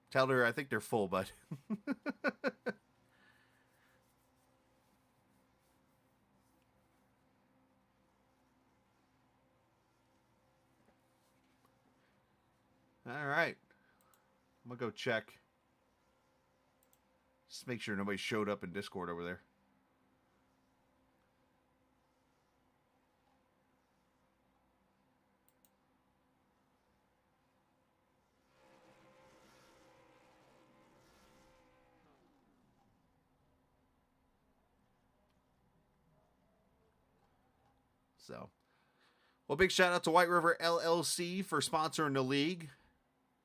Tell her I think they're full, bud. All right. I'm going to go check. Just make sure nobody showed up in Discord over there. So, well, big shout out to Whiteriver LLC for sponsoring the league.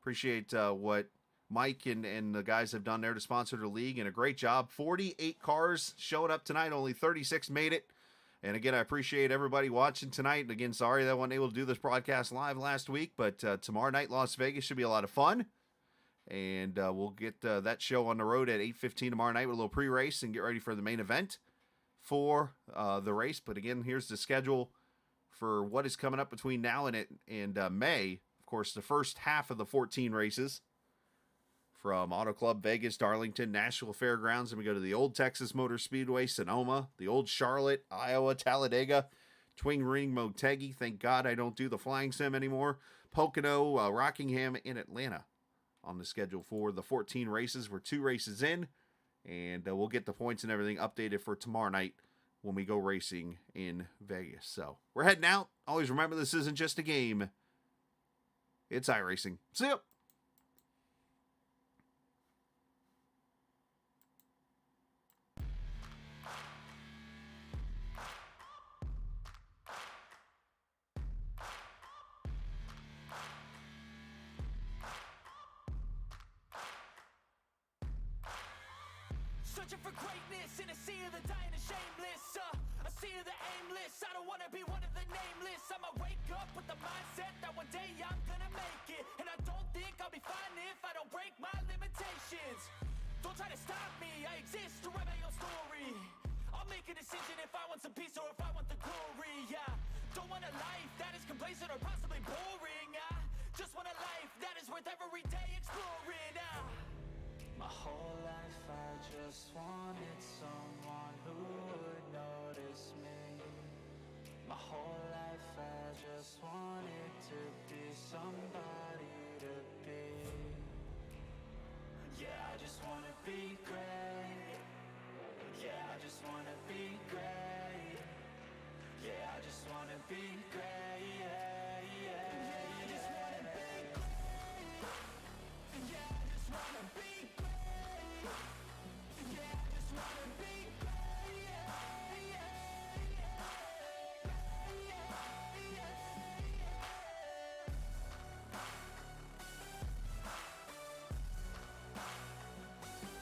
Appreciate what Mike and the guys have done there to sponsor the league, and a great job. 48 cars showing up tonight, only 36 made it. And again, I appreciate everybody watching tonight. And again, sorry that I wasn't able to do this broadcast live last week, but tomorrow night, Las Vegas should be a lot of fun. And we'll get that show on the road at 8:15 tomorrow night with a little pre-race and get ready for the main event for the race. But again, here's the schedule for what is coming up between now and May. Of course, the first half of the 14 races from Auto Club Vegas, Darlington, Nashville Fairgrounds, and we go to the Old Texas Motor Speedway, Sonoma, the Old Charlotte, Iowa, Talladega, Twin Ring, Motegi. Thank God I don't do the flying sim anymore. Pocono, Rockingham, and Atlanta on the schedule for the 14 races. We're 2 races in, and we'll get the points and everything updated for tomorrow night when we go racing in Vegas. So we're heading out. Always remember, this isn't just a game. It's iRacing. See ya. Searching for greatness in a sea of the dying and shameless. A sea of the aimless. I don't wanna be one of the nameless. I'ma wake up with the mindset that one day I'm gonna make it. And I don't think I'll be fine if I don't break my limitations. Don't try to stop me, I exist to write my own story. I'll make a decision if I want some peace or if I want the glory. Yeah, don't want a life that is complacent or possibly boring. I just want a life that is worth every day exploring. My whole life I just wanted someone who would notice me. My whole life I just wanted to be somebody to be. Yeah, I just wanna be great. Yeah, I just wanna be great. Yeah, I just wanna be great.